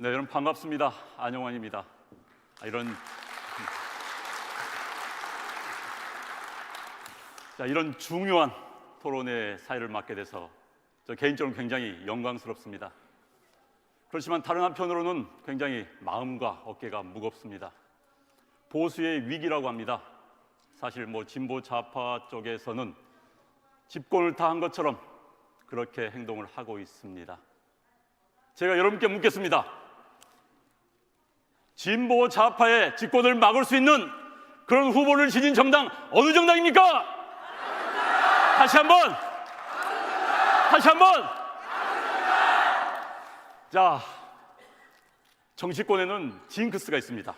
네, 여러분 반갑습니다. 안영환입니다. 이런 중요한 토론의 사회를 맡게 돼서 저 개인적으로 굉장히 영광스럽습니다. 그렇지만 다른 한편으로는 굉장히 마음과 어깨가 무겁습니다. 보수의 위기라고 합니다. 사실 진보 좌파 쪽에서는 집권을 다 한 것처럼 그렇게 행동을 하고 있습니다. 제가 여러분께 묻겠습니다. 진보 좌파의 집권을 막을 수 있는 그런 후보를 지닌 정당 어느 정당입니까? 다시 한번. 자, 정치권에는 징크스가 있습니다.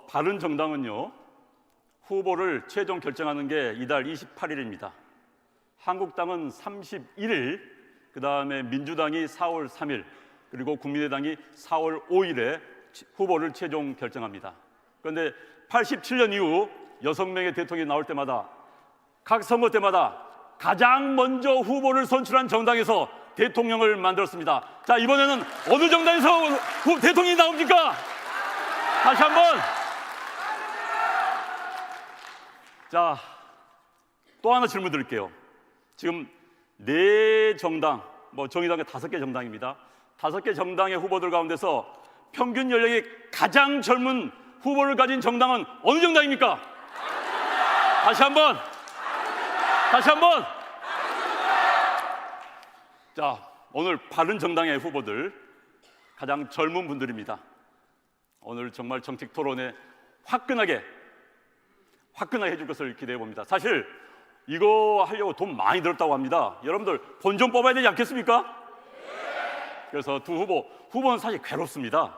바른정당은요, 후보를 최종 결정하는 게 이달 28일입니다. 한국당은 31일, 그 다음에 민주당이 4월 3일, 그리고 국민의당이 4월 5일에 후보를 최종 결정합니다. 그런데 87년 이후 6명의 대통령이 나올 때마다 각 선거 때마다 가장 먼저 후보를 선출한 정당에서 대통령을 만들었습니다. 자, 이번에는 어느 정당에서 대통령이 나옵니까? 다시 한번. 자, 또 하나 질문 드릴게요. 지금 4 정당, 정의당의 5개 정당입니다. 5개 정당의 후보들 가운데서 평균 연령이 가장 젊은 후보를 가진 정당은 어느 정당입니까? 다시 한번. 자, 오늘 바른정당의 후보들 가장 젊은 분들입니다. 오늘 정말 정책 토론에 화끈하게 해줄 것을 기대해 봅니다. 사실 이거 하려고 돈 많이 들었다고 합니다. 여러분들 돈 좀 뽑아야 되지 않겠습니까? 그래서 두 후보는 사실 괴롭습니다.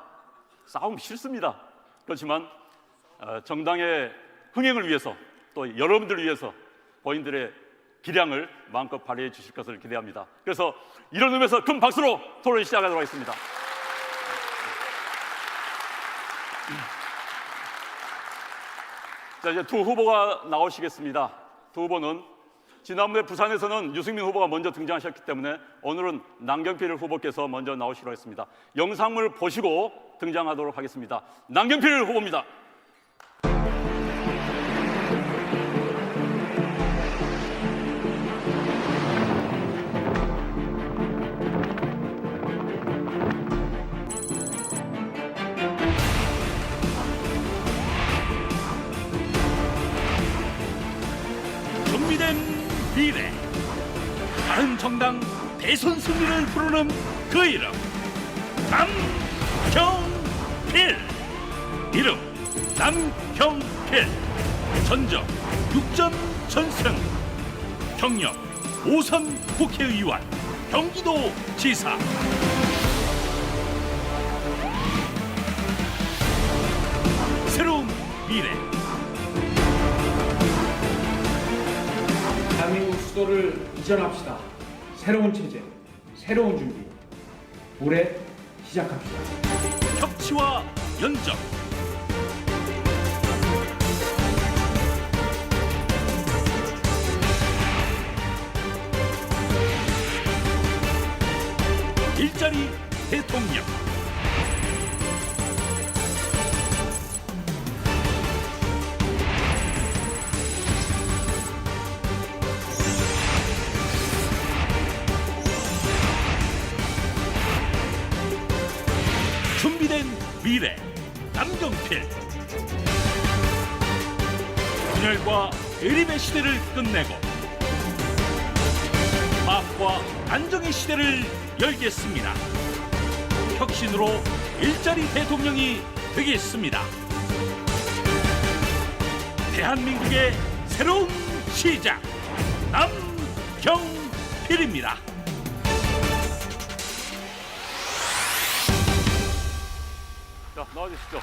싸움 싫습니다. 그렇지만 정당의 흥행을 위해서, 또 여러분들을 위해서 본인들의 기량을 마음껏 발휘해 주실 것을 기대합니다. 그래서 이런 의미에서 큰 박수로 토론을 시작하도록 하겠습니다. 자, 이제 두 후보가 나오시겠습니다. 두 후보는 지난번에 부산에서는 유승민 후보가 먼저 등장하셨기 때문에 오늘은 남경필 후보께서 먼저 나오시기로 했습니다. 영상을 보시고 등장하도록 하겠습니다. 남경필 후보입니다. 준비된 미래, 바른정당 대선 승리를 부르는 그 이름, 남경필. 이름 남경필. 전적 6전 전승, 경력 5선 국회의원, 경기도 지사. 새로운 미래. 대한민국 수도를 이전합시다. 새로운 체제, 새로운 준비. 올해 시작합시다. 협치와 연정. 일자리 대통령. 준비된 미래, 남경필. 분열과 대립의 시대를 끝내고 화합과 안정의 시대를 열겠습니다. 혁신으로 일자리 대통령이 되겠습니다. 대한민국의 새로운 시작, 남경필입니다. 자, 나와주시죠.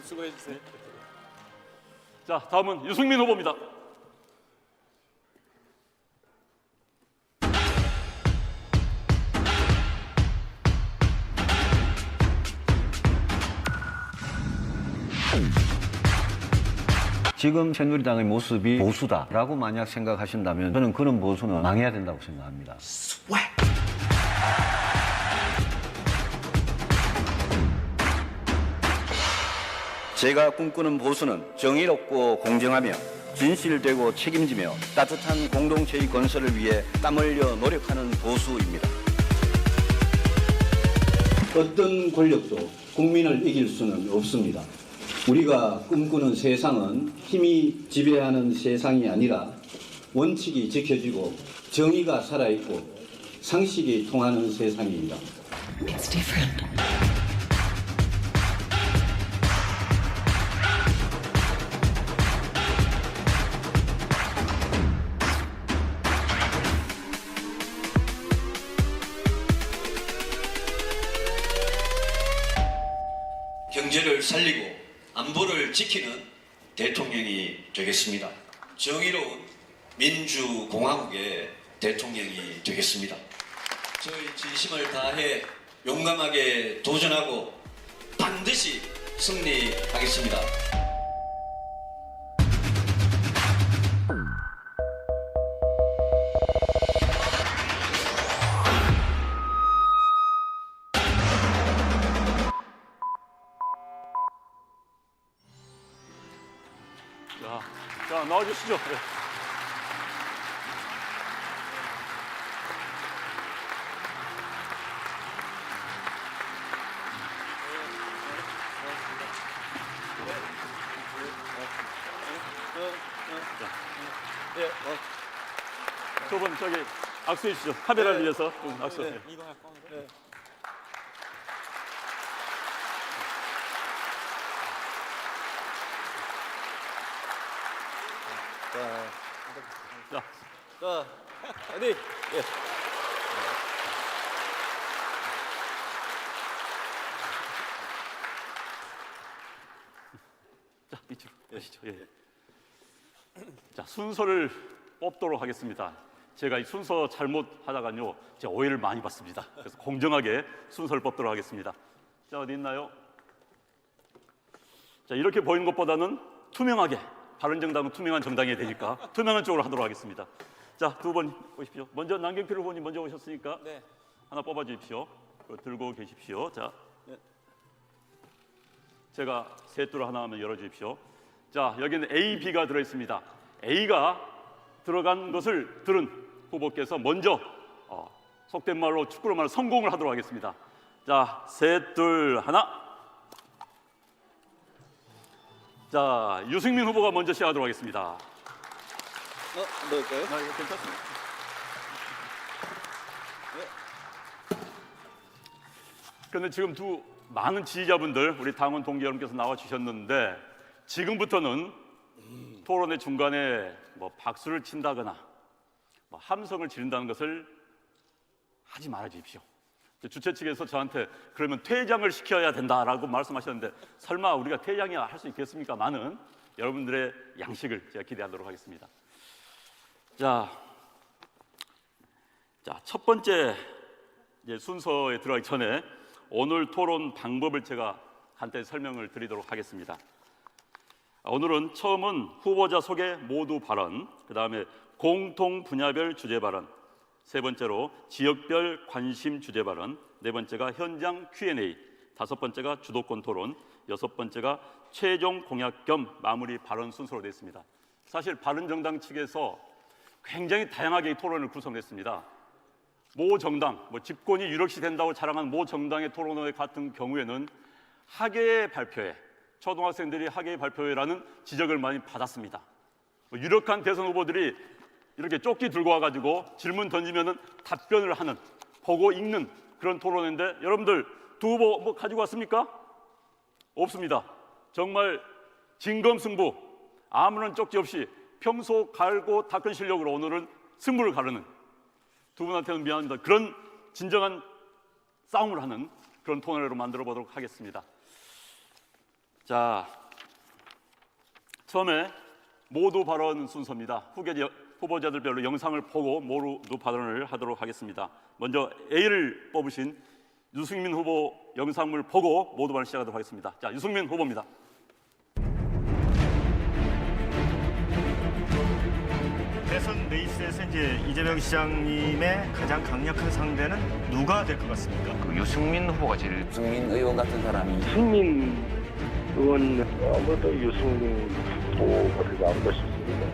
수고해 주세요. 자, 다음은 유승민 후보입니다. 지금 새누리당의 모습이 보수다라고 만약 생각하신다면 저는 그런 보수는 망해야 된다고 생각합니다. 제가 꿈꾸는 보수는 정의롭고 공정하며 진실되고 책임지며 따뜻한 공동체의 건설을 위해 땀 흘려 노력하는 보수입니다. 어떤 권력도 국민을 이길 수는 없습니다. 우리가 꿈꾸는 세상은 힘이 지배하는 세상이 아니라 원칙이 지켜지고 정의가 살아있고 상식이 통하는 세상입니다. It's different. 경제를 살리고 안보를 지키는 대통령이 되겠습니다. 정의로운 민주공화국의 대통령이 되겠습니다. 저의 진심을 다해 용감하게 도전하고 반드시 승리하겠습니다. 자, 나와주시죠. 네. 두 분 저기 악수해 주시죠. 카메라를 위해서 좀 악수. 네. 자, 어디? 예. 자, 이쪽으로 가시죠. 예. 자, 순서를 뽑도록 하겠습니다. 제가 이 순서 잘못하다가요, 제가 오해를 많이 받습니다. 그래서 공정하게 순서를 뽑도록 하겠습니다. 자, 어디 있나요? 자, 이렇게 보이는 것보다는 투명하게, 바른정당은 투명한 정당이 되니까 투명한 쪽으로 하도록 하겠습니다. 자, 두 분 오십시오. 먼저 남경필 후보님 먼저 오셨으니까 네. 하나 뽑아주십시오. 들고 계십시오. 자, 제가 셋둘 하나 하면 열어주십시오. 자, 여기는 A, B가 들어있습니다. A가 들어간 것을 들은 후보께서 먼저 속된 말로 축구로 말로 성공을 하도록 하겠습니다. 자, 셋, 둘, 하나. 자, 유승민 후보가 먼저 시작하도록 하겠습니다. 넣을까요? 이거 괜찮습니다. 그런데 지금 두 많은 지지자분들, 우리 당원 동기 여러분께서 나와 주셨는데 지금부터는 토론의 중간에 뭐 박수를 친다거나 뭐 함성을 지른다는 것을 하지 말아 주십시오. 주최 측에서 저한테 그러면 퇴장을 시켜야 된다라고 말씀하셨는데 설마 우리가 퇴장이 할 수 있겠습니까? 많은 여러분들의 양식을 제가 기대하도록 하겠습니다. 자, 첫 번째 순서에 들어가기 전에 오늘 토론 방법을 제가 간단히 설명을 드리도록 하겠습니다. 오늘은 처음은 후보자 소개 모두 발언, 그 다음에 공통 분야별 주제 발언, 세 번째로 지역별 관심 주제 발언, 네 번째가 현장 Q&A, 다섯 번째가 주도권 토론, 여섯 번째가 최종 공약 겸 마무리 발언 순서로 되어 있습니다. 사실 바른정당 측에서 굉장히 다양하게 이 토론을 구성했습니다. 모 정당, 집권이 유력시 된다고 자랑한 모 정당의 토론회 같은 경우에는 학예의 발표회, 초등학생들이 학예의 발표회라는 지적을 많이 받았습니다. 유력한 대선 후보들이 이렇게 쪽지 들고 와가지고 질문 던지면은 답변을 하는, 보고 읽는 그런 토론회인데 여러분들 두 후보 뭐 가지고 왔습니까? 없습니다. 정말 진검승부, 아무런 쪽지 없이 평소 갈고 닦은 실력으로 오늘은 승부를 가르는, 두 분한테는 미안합니다. 그런 진정한 싸움을 하는 그런 토론회로 만들어 보도록 하겠습니다. 자, 처음에 모두 발언 순서입니다. 후보자들별로 영상을 보고 모두 발언을 하도록 하겠습니다. 먼저 A를 뽑으신 유승민 후보 영상을 보고 모두 발언 시작하도록 하겠습니다. 자, 유승민 후보입니다. 이번 레이스에서 이제 이재명 시장님의 가장 강력한 상대는 누가 될 것 같습니까? 그 유승민 후보가 제일 유승민 의원 같은 사람이 유승민 의원 아무래도 유승민 후보가 되지 않을까 싶습니다.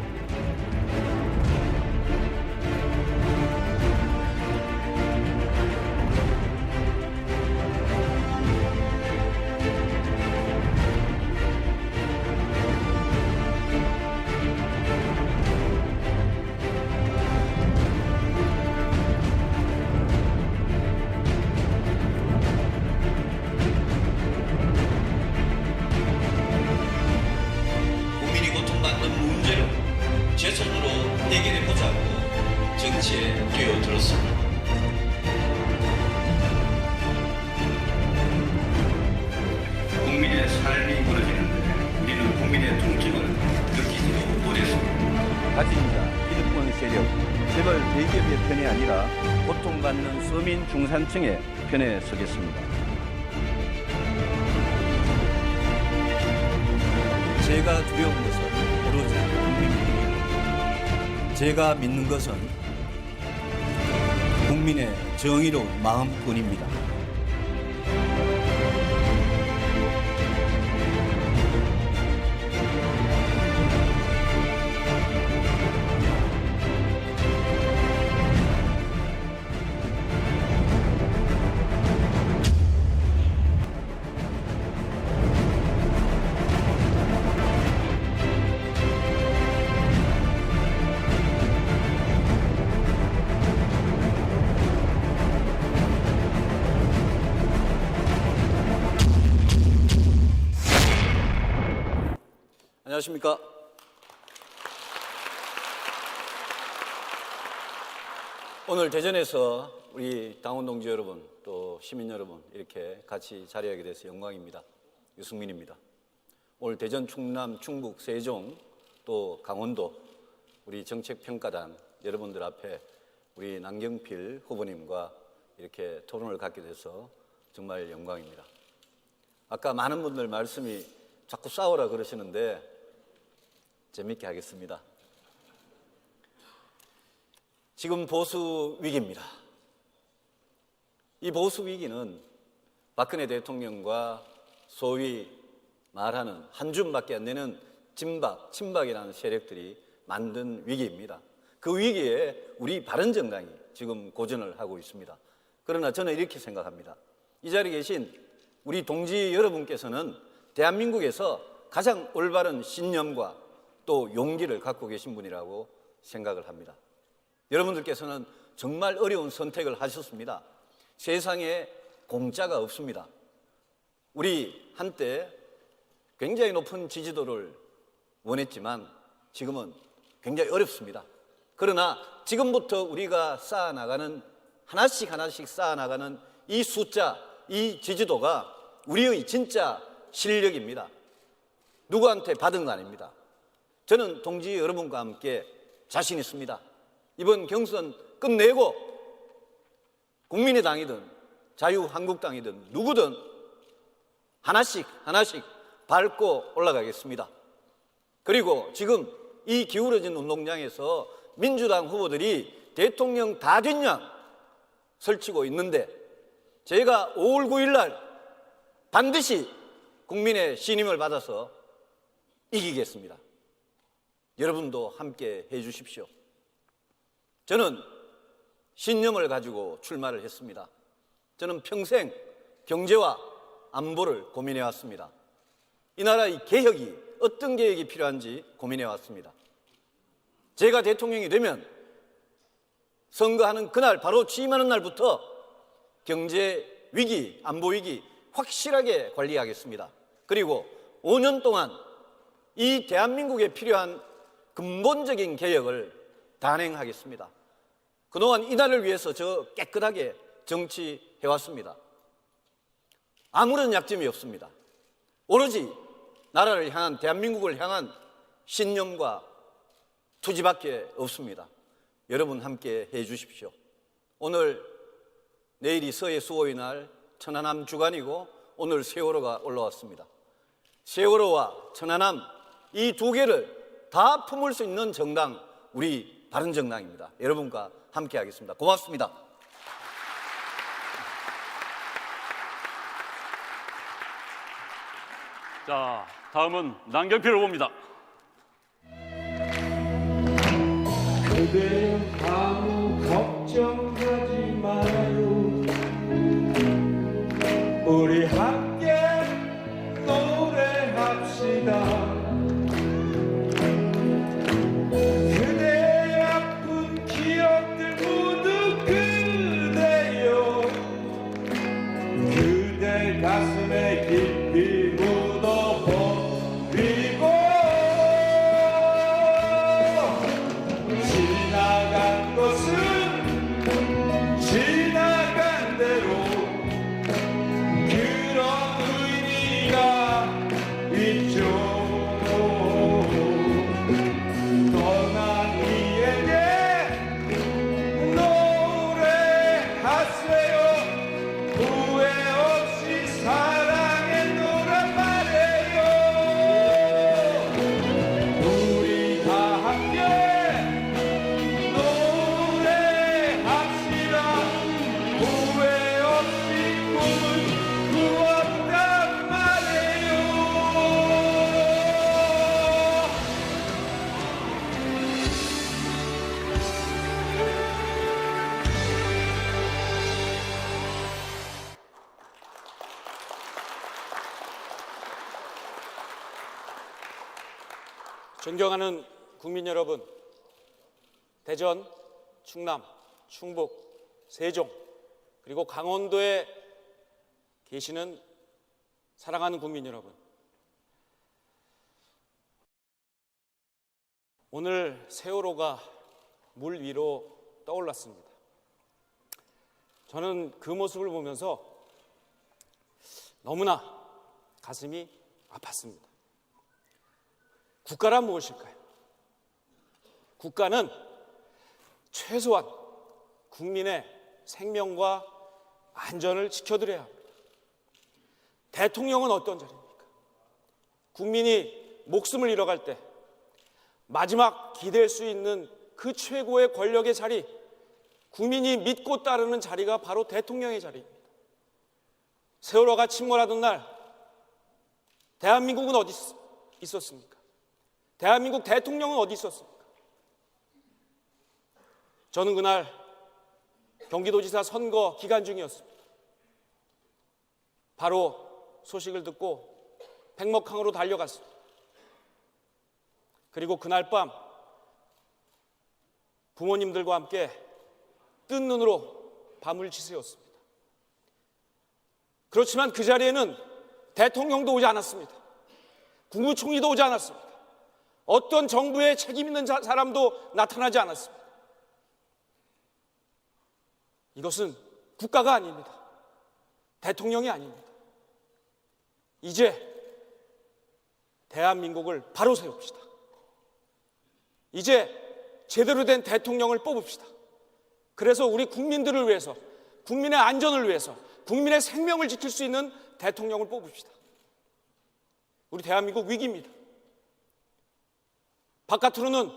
국민이 고통받는 문제를 제 손으로 해결해보자고 정치에 뛰어들었습니다. 국민의 삶이 무너지는데 우리는 국민의 통증을 느끼지 못했습니다. 가진 자, 기득권 세력, 재벌 대기업의 편이 아니라 고통받는 서민 중산층의 편에 서겠습니다. 제가 두려운 것은 오로지 국민입니다. 제가 믿는 것은 국민의 정의로운 마음뿐입니다. 안녕하십니까. 오늘 대전에서 우리 당원 동지 여러분 또 시민 여러분 이렇게 같이 자리하게 돼서 영광입니다. 유승민입니다. 오늘 대전, 충남, 충북, 세종 또 강원도 우리 정책평가단 여러분들 앞에 우리 남경필 후보님과 이렇게 토론을 갖게 돼서 정말 영광입니다. 아까 많은 분들 말씀이 자꾸 싸우라 그러시는데 재밌게 하겠습니다. 지금 보수 위기입니다. 이 보수 위기는 박근혜 대통령과 소위 말하는 한 줌밖에 안 되는 친박이라는 세력들이 만든 위기입니다. 그 위기에 우리 바른정당이 지금 고전을 하고 있습니다. 그러나 저는 이렇게 생각합니다. 이 자리에 계신 우리 동지 여러분께서는 대한민국에서 가장 올바른 신념과 또 용기를 갖고 계신 분이라고 생각을 합니다. 여러분들께서는 정말 어려운 선택을 하셨습니다. 세상에 공짜가 없습니다. 우리 한때 굉장히 높은 지지도를 원했지만 지금은 굉장히 어렵습니다. 그러나 지금부터 우리가 쌓아나가는 하나씩 쌓아나가는 이 숫자, 이 지지도가 우리의 진짜 실력입니다. 누구한테 받은 거 아닙니다. 저는 동지 여러분과 함께 자신 있습니다. 이번 경선 끝내고 국민의당이든 자유한국당이든 누구든 하나씩 밟고 올라가겠습니다. 그리고 지금 이 기울어진 운동장에서 민주당 후보들이 대통령 다 뒷양 설치고 있는데 제가 5월 9일 날 반드시 국민의 신임을 받아서 이기겠습니다. 여러분도 함께 해 주십시오. 저는 신념을 가지고 출마를 했습니다. 저는 평생 경제와 안보를 고민해 왔습니다. 이 나라의 개혁이 어떤 개혁이 필요한지 고민해 왔습니다. 제가 대통령이 되면 선거하는 그날 바로 취임하는 날부터 경제 위기, 안보 위기 확실하게 관리하겠습니다. 그리고 5년 동안 이 대한민국에 필요한 근본적인 개혁을 단행하겠습니다. 그동안 이 나라를 위해서 저 깨끗하게 정치해왔습니다. 아무런 약점이 없습니다. 오로지 나라를 향한, 대한민국을 향한 신념과 투지밖에 없습니다. 여러분 함께 해 주십시오. 오늘 내일이 서해 수호의 날 천안함 주간이고 오늘 세월호가 올라왔습니다. 세월호와 천안함 이 두 개를 다 품을 수 있는 정당 우리 바른정당입니다. 여러분과 함께 하겠습니다. 고맙습니다. 자, 다음은 남경필 후보입니다. 그대여 아무 걱정하지 말아요. 우리 함께 노래합시다. 그대의 아픈 기억들 모두 그대여 그대 가슴에 깊이 묻어버리고 지나간 것은 지나간 대로 그런 의미가 있죠. 떠난 이에게 노래하세요. 후회 없이 사랑했노란 말이에요. 우리 다 함께 노래합시다. 후회 없이 꿈을 꾸었단 말이에요. 존경하는 국민 여러분, 대전, 충남, 충북, 세종, 그리고 강원도에 계시는 사랑하는 국민 여러분, 오늘 세월호가 물 위로 떠올랐습니다. 저는 그 모습을 보면서 너무나 가슴이 아팠습니다. 국가란 무엇일까요? 국가는 최소한 국민의 생명과 안전을 지켜드려야 합니다. 대통령은 어떤 자리입니까? 국민이 목숨을 잃어갈 때 마지막 기댈 수 있는 그 최고의 권력의 자리, 국민이 믿고 따르는 자리가 바로 대통령의 자리입니다. 세월호가 침몰하던 날 대한민국은 어디 있었습니까? 대한민국 대통령은 어디 있었습니까? 저는 그날 경기도지사 선거 기간 중이었습니다. 바로 소식을 듣고 백목항으로 달려갔습니다. 그리고 그날 밤 부모님들과 함께 뜬 눈으로 밤을 지새웠습니다. 그렇지만 그 자리에는 대통령도 오지 않았습니다. 국무총리도 오지 않았습니다. 어떤 정부에 책임 있는 사람도 나타나지 않았습니다. 이것은 국가가 아닙니다. 대통령이 아닙니다. 이제 대한민국을 바로 세웁시다. 이제 제대로 된 대통령을 뽑읍시다. 그래서 우리 국민들을 위해서, 국민의 안전을 위해서, 국민의 생명을 지킬 수 있는 대통령을 뽑읍시다. 우리 대한민국 위기입니다. 바깥으로는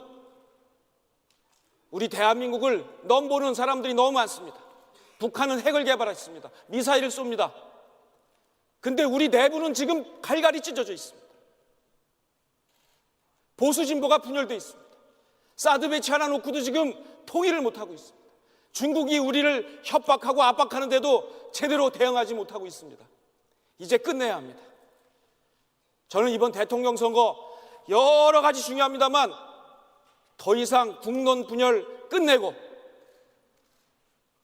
우리 대한민국을 넘보는 사람들이 너무 많습니다. 북한은 핵을 개발했습니다. 미사일을 쏩니다. 근데 우리 내부는 지금 갈갈이 찢어져 있습니다. 보수 진보가 분열되어 있습니다. 사드 배치 하나 놓고도 지금 통일을 못하고 있습니다. 중국이 우리를 협박하고 압박하는데도 제대로 대응하지 못하고 있습니다. 이제 끝내야 합니다. 저는 이번 대통령 선거 여러 가지 중요합니다만 더 이상 국론 분열 끝내고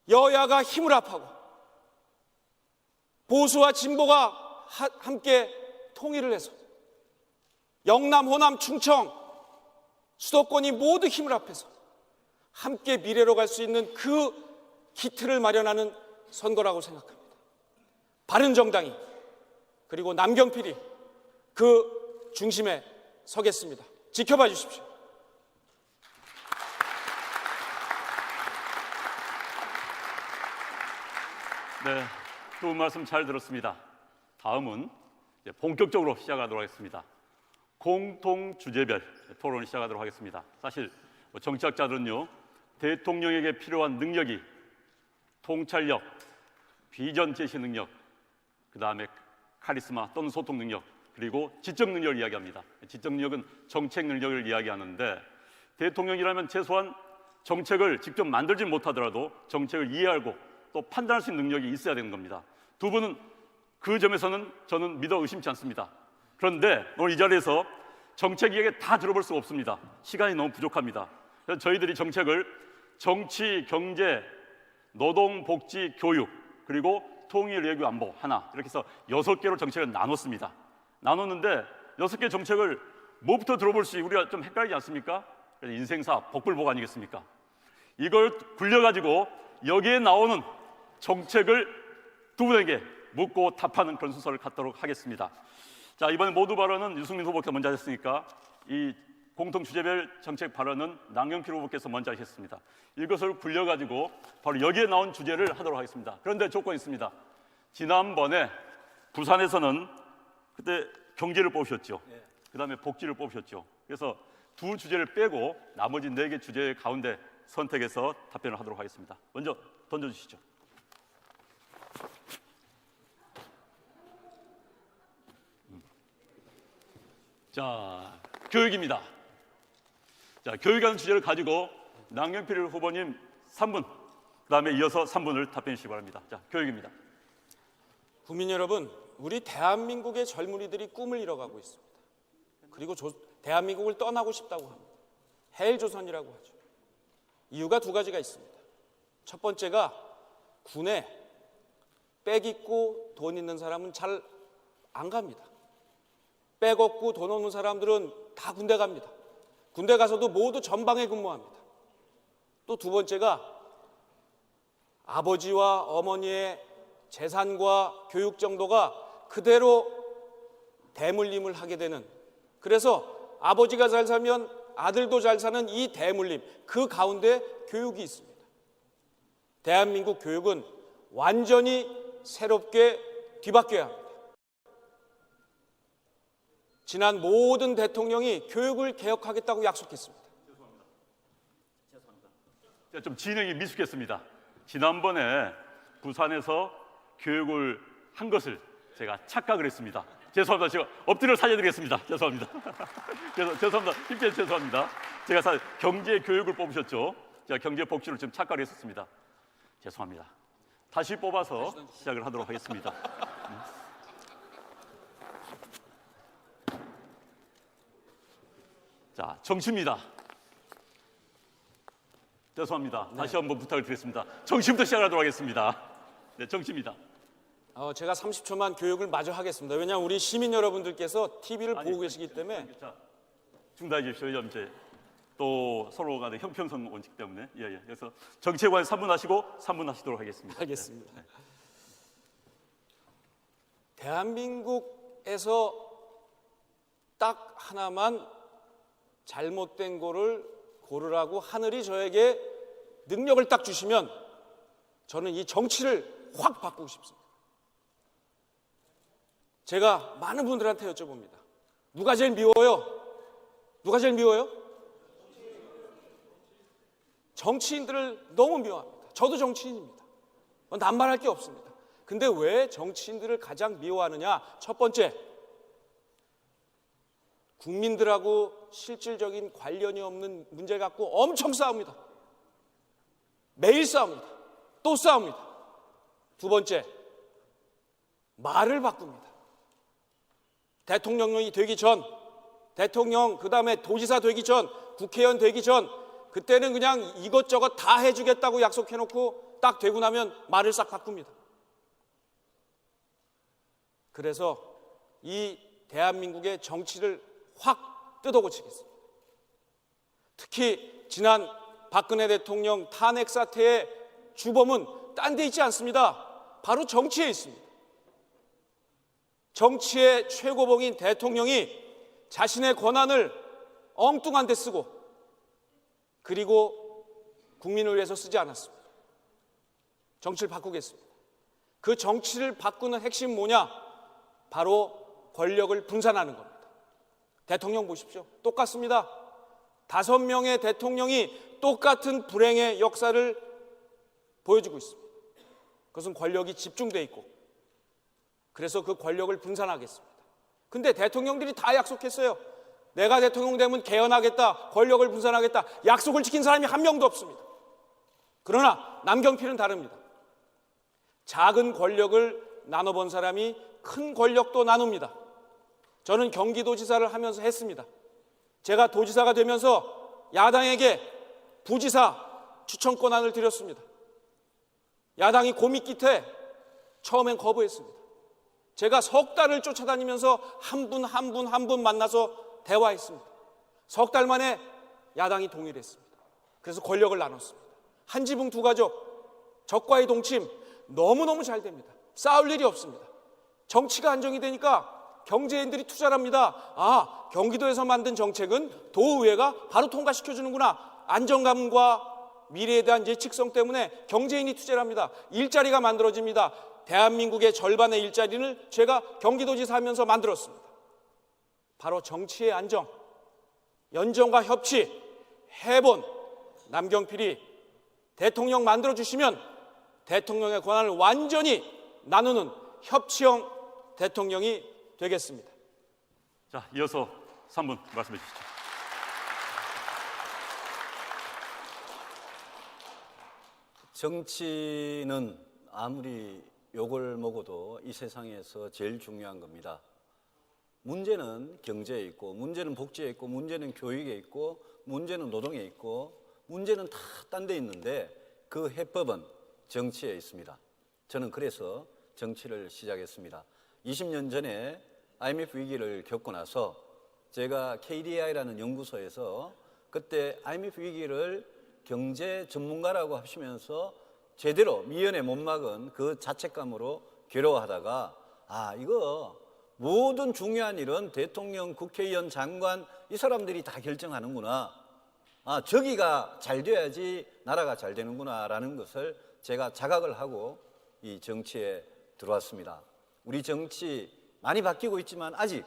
여야가 힘을 합하고 보수와 진보가 함께 통일을 해서 영남, 호남, 충청, 수도권이 모두 힘을 합해서 함께 미래로 갈 수 있는 그 기틀을 마련하는 선거라고 생각합니다. 바른정당이 그리고 남경필이 그 중심에 서겠습니다. 지켜봐 주십시오. 네, 두 분 말씀 잘 들었습니다. 다음은 이제 본격적으로 시작하도록 하겠습니다. 공통 주제별 토론을 시작하도록 하겠습니다. 사실 정치학자들은요, 대통령에게 필요한 능력이 통찰력, 비전 제시 능력, 그 다음에 카리스마 또는 소통 능력, 그리고 지적 능력을 이야기합니다. 지적 능력은 정책 능력을 이야기하는데, 대통령이라면 최소한 정책을 직접 만들지 못하더라도 정책을 이해하고 또 판단할 수 있는 능력이 있어야 되는 겁니다. 두 분은 그 점에서는 저는 믿어 의심치 않습니다. 그런데 오늘 이 자리에서 정책 이야기 다 들어볼 수가 없습니다. 시간이 너무 부족합니다. 그래서 저희들이 정책을 정치, 경제, 노동, 복지, 교육, 그리고 통일, 외교, 안보 하나, 이렇게 해서 6개로 정책을 나눴습니다. 나눴는데 6개 정책을 뭐부터 들어볼지 우리가 좀 헷갈리지 않습니까? 그래서 인생사, 복불복 아니겠습니까? 이걸 굴려가지고 여기에 나오는 정책을 두 분에게 묻고 답하는 그런 순서를 갖도록 하겠습니다. 자, 이번에 모두 발언은 유승민 후보께서 먼저 하셨으니까 이 공통 주제별 정책 발언은 남경필 후보께서 먼저 하셨습니다. 이것을 굴려가지고 바로 여기에 나온 주제를 하도록 하겠습니다. 그런데 조건이 있습니다. 지난번에 부산에서는 그때 경제를 뽑으셨죠. 그 다음에 복지를 뽑으셨죠. 그래서 두 주제를 빼고 나머지 4개 주제 가운데 선택해서 답변을 하도록 하겠습니다. 먼저 던져주시죠. 자, 교육입니다. 자, 교육이라는 주제를 가지고 남경필 후보님 3분, 그 다음에 이어서 3분을 답변해 주시기 바랍니다. 자, 교육입니다. 국민 여러분, 우리 대한민국의 젊은이들이 꿈을 잃어가고 있습니다. 그리고 대한민국을 떠나고 싶다고 합니다. 헬조선이라고 하죠. 이유가 2가지가 있습니다. 첫 번째가 군에 백 있고 돈 있는 사람은 잘 안 갑니다. 백 없고 돈 없는 사람들은 다 군대 갑니다. 군대 가서도 모두 전방에 근무합니다. 또 2번째가 아버지와 어머니의 재산과 교육 정도가 그대로 대물림을 하게 되는, 그래서 아버지가 잘 살면 아들도 잘 사는 이 대물림, 그 가운데 교육이 있습니다. 대한민국 교육은 완전히 새롭게 뒤바뀌어야 합니다. 지난 모든 대통령이 교육을 개혁하겠다고 약속했습니다. 좀 진행이 미숙했습니다. 지난번에 부산에서 교육을 한 것을 제가 착각을 했습니다. 죄송합니다. 제가 엎드려 살려드리겠습니다. 죄송합니다. 죄송합니다. 힘께 죄송합니다. 제가 경제 교육을 뽑으셨죠. 제가 경제 복지를 좀 착각을 했었습니다. 죄송합니다. 다시 뽑아서 시작을 하도록 하겠습니다. 자, 정치입니다. 죄송합니다. 다시 한번 부탁을 드리겠습니다. 정치부터 시작하도록 하겠습니다. 네, 정치입니다. 제가 30초만 교육을 마저 하겠습니다. 왜냐하면 우리 시민 여러분들께서 TV를 보고 계시기 때문에. 중단해 주십시오. 이제 또 서로 간의 형평성 원칙 때문에. 예. 그래서 정치에 관해 3분 하시고 3분 하시도록 하겠습니다. 알겠습니다. 네. 대한민국에서 딱 하나만 잘못된 거를 고르라고 하늘이 저에게 능력을 딱 주시면 저는 이 정치를 확 바꾸고 싶습니다. 제가 많은 분들한테 여쭤봅니다. 누가 제일 미워요? 누가 제일 미워요? 정치인들을 너무 미워합니다. 저도 정치인입니다. 남말할 게 없습니다. 근데 왜 정치인들을 가장 미워하느냐? 첫 번째, 국민들하고 실질적인 관련이 없는 문제 갖고 엄청 싸웁니다. 매일 싸웁니다. 또 싸웁니다. 2번째, 말을 바꿉니다. 대통령이 되기 전, 대통령 그다음에 도지사 되기 전, 국회의원 되기 전, 그때는 그냥 이것저것 다 해주겠다고 약속해놓고 딱 되고 나면 말을 싹 바꿉니다. 그래서 이 대한민국의 정치를 확 뜯어고치겠습니다. 특히 지난 박근혜 대통령 탄핵 사태의 주범은 딴 데 있지 않습니다. 바로 정치에 있습니다. 정치의 최고봉인 대통령이 자신의 권한을 엉뚱한 데 쓰고 그리고 국민을 위해서 쓰지 않았습니다. 정치를 바꾸겠습니다. 그 정치를 바꾸는 핵심 뭐냐? 바로 권력을 분산하는 겁니다. 대통령 보십시오. 똑같습니다. 5명의 대통령이 똑같은 불행의 역사를 보여주고 있습니다. 그것은 권력이 집중돼 있고, 그래서 그 권력을 분산하겠습니다. 근데 대통령들이 다 약속했어요. 내가 대통령 되면 개헌하겠다, 권력을 분산하겠다. 약속을 지킨 사람이 한 명도 없습니다. 그러나 남경필은 다릅니다. 작은 권력을 나눠본 사람이 큰 권력도 나눕니다. 저는 경기도지사를 하면서 했습니다. 제가 도지사가 되면서 야당에게 부지사 추천 권한을 드렸습니다. 야당이 고민 끝에 처음엔 거부했습니다. 제가 석 달을 쫓아다니면서 한 분 한 분 한 분 만나서 대화했습니다. 석 달 만에 야당이 동의를 했습니다. 그래서 권력을 나눴습니다. 한 지붕 두 가족, 적과의 동침 너무너무 잘 됩니다. 싸울 일이 없습니다. 정치가 안정이 되니까 경제인들이 투자를 합니다. 아, 경기도에서 만든 정책은 도의회가 바로 통과시켜주는구나. 안정감과 미래에 대한 예측성 때문에 경제인이 투자를 합니다. 일자리가 만들어집니다. 대한민국의 절반의 일자리를 제가 경기도지사 하면서 만들었습니다. 바로 정치의 안정, 연정과 협치 해본 남경필이 대통령 만들어주시면 대통령의 권한을 완전히 나누는 협치형 대통령이 되겠습니다. 자, 이어서 3분 말씀해 주시죠. 정치는 아무리 욕을 먹어도 이 세상에서 제일 중요한 겁니다. 문제는 경제에 있고, 문제는 복지에 있고, 문제는 교육에 있고, 문제는 노동에 있고, 문제는 다 딴 데 있는데 그 해법은 정치에 있습니다. 저는 그래서 정치를 시작했습니다. 20년 전에 IMF 위기를 겪고 나서 제가 KDI라는 연구소에서 그때 IMF 위기를 경제 전문가라고 하시면서 제대로 미연에 못 막은 그 자책감으로 괴로워하다가, 아, 이거 모든 중요한 일은 대통령, 국회의원, 장관 이 사람들이 다 결정하는구나. 아, 저기가 잘 돼야지 나라가 잘 되는구나 라는 것을 제가 자각을 하고 이 정치에 들어왔습니다. 우리 정치 많이 바뀌고 있지만 아직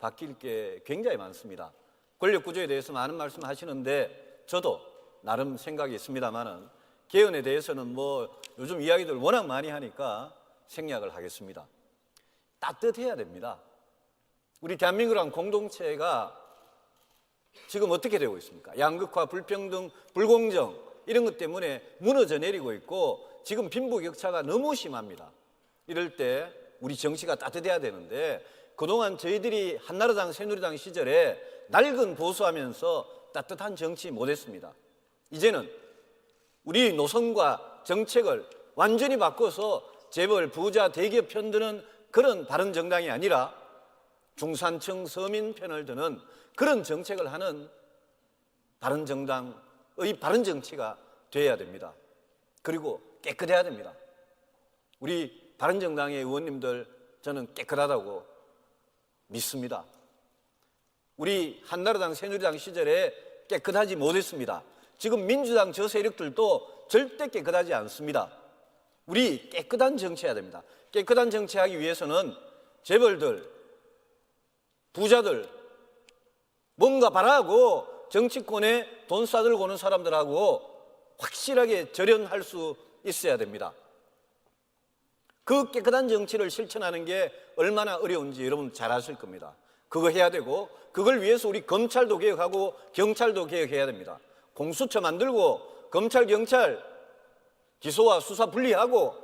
바뀔 게 굉장히 많습니다. 권력 구조에 대해서 많은 말씀 하시는데 저도 나름 생각이 있습니다만은 개헌에 대해서는 뭐 요즘 이야기들 워낙 많이 하니까 생략을 하겠습니다. 따뜻해야 됩니다. 우리 대한민국이란 공동체가 지금 어떻게 되고 있습니까? 양극화, 불평등, 불공정 이런 것 때문에 무너져 내리고 있고 지금 빈부격차가 너무 심합니다. 이럴 때 우리 정치가 따뜻해야 되는데 그동안 저희들이 한나라당, 새누리당 시절에 낡은 보수하면서 따뜻한 정치 못했습니다. 이제는 우리 노선과 정책을 완전히 바꿔서 재벌, 부자, 대기업 편드는 그런 바른정당이 아니라 중산층, 서민 편을 드는 그런 정책을 하는 바른정당의 바른정치가 돼야 됩니다. 그리고 깨끗해야 됩니다. 우리 바른정당의 의원님들 저는 깨끗하다고 믿습니다. 우리 한나라당, 새누리당 시절에 깨끗하지 못했습니다. 지금 민주당 저 세력들도 절대 깨끗하지 않습니다. 우리 깨끗한 정치해야 됩니다. 깨끗한 정치하기 위해서는 재벌들, 부자들, 뭔가 바라고 정치권에 돈 싸들고 오는 사람들하고 확실하게 절연할 수 있어야 됩니다. 그 깨끗한 정치를 실천하는 게 얼마나 어려운지 여러분 잘 아실 겁니다. 그거 해야 되고 그걸 위해서 우리 검찰도 개혁하고 경찰도 개혁해야 됩니다. 공수처 만들고 검찰, 경찰 기소와 수사 분리하고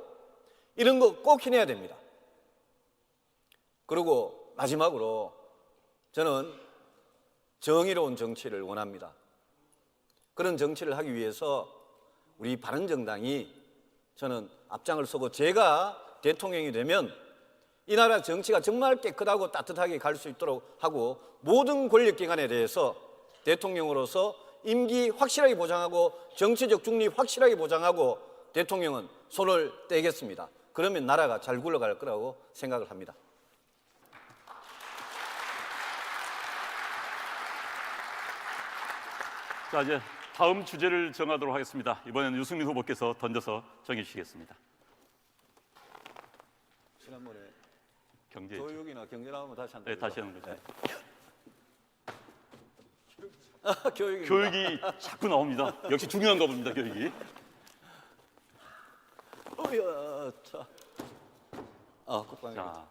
이런 거 꼭 해내야 됩니다. 그리고 마지막으로 저는 정의로운 정치를 원합니다. 그런 정치를 하기 위해서 우리 바른정당이 저는 앞장을 서고 제가 대통령이 되면 이 나라 정치가 정말 깨끗하고 따뜻하게 갈 수 있도록 하고 모든 권력기관에 대해서 대통령으로서 임기 확실하게 보장하고 정치적 중립 확실하게 보장하고 대통령은 손을 떼겠습니다. 그러면 나라가 잘 굴러갈 거라고 생각을 합니다. 자, 이제 다음 주제를 정하도록 하겠습니다. 이번에는 유승민 후보께서 던져서 정해주시겠습니다. 지난번에 경제 교육이나 경제 나오면 다시 한다. 네, 다시 하는 거죠. 네. 교육입니다. 교육이 자꾸 나옵니다. 역시 중요한가 봅니다, 교육이. 자. 국방. 자,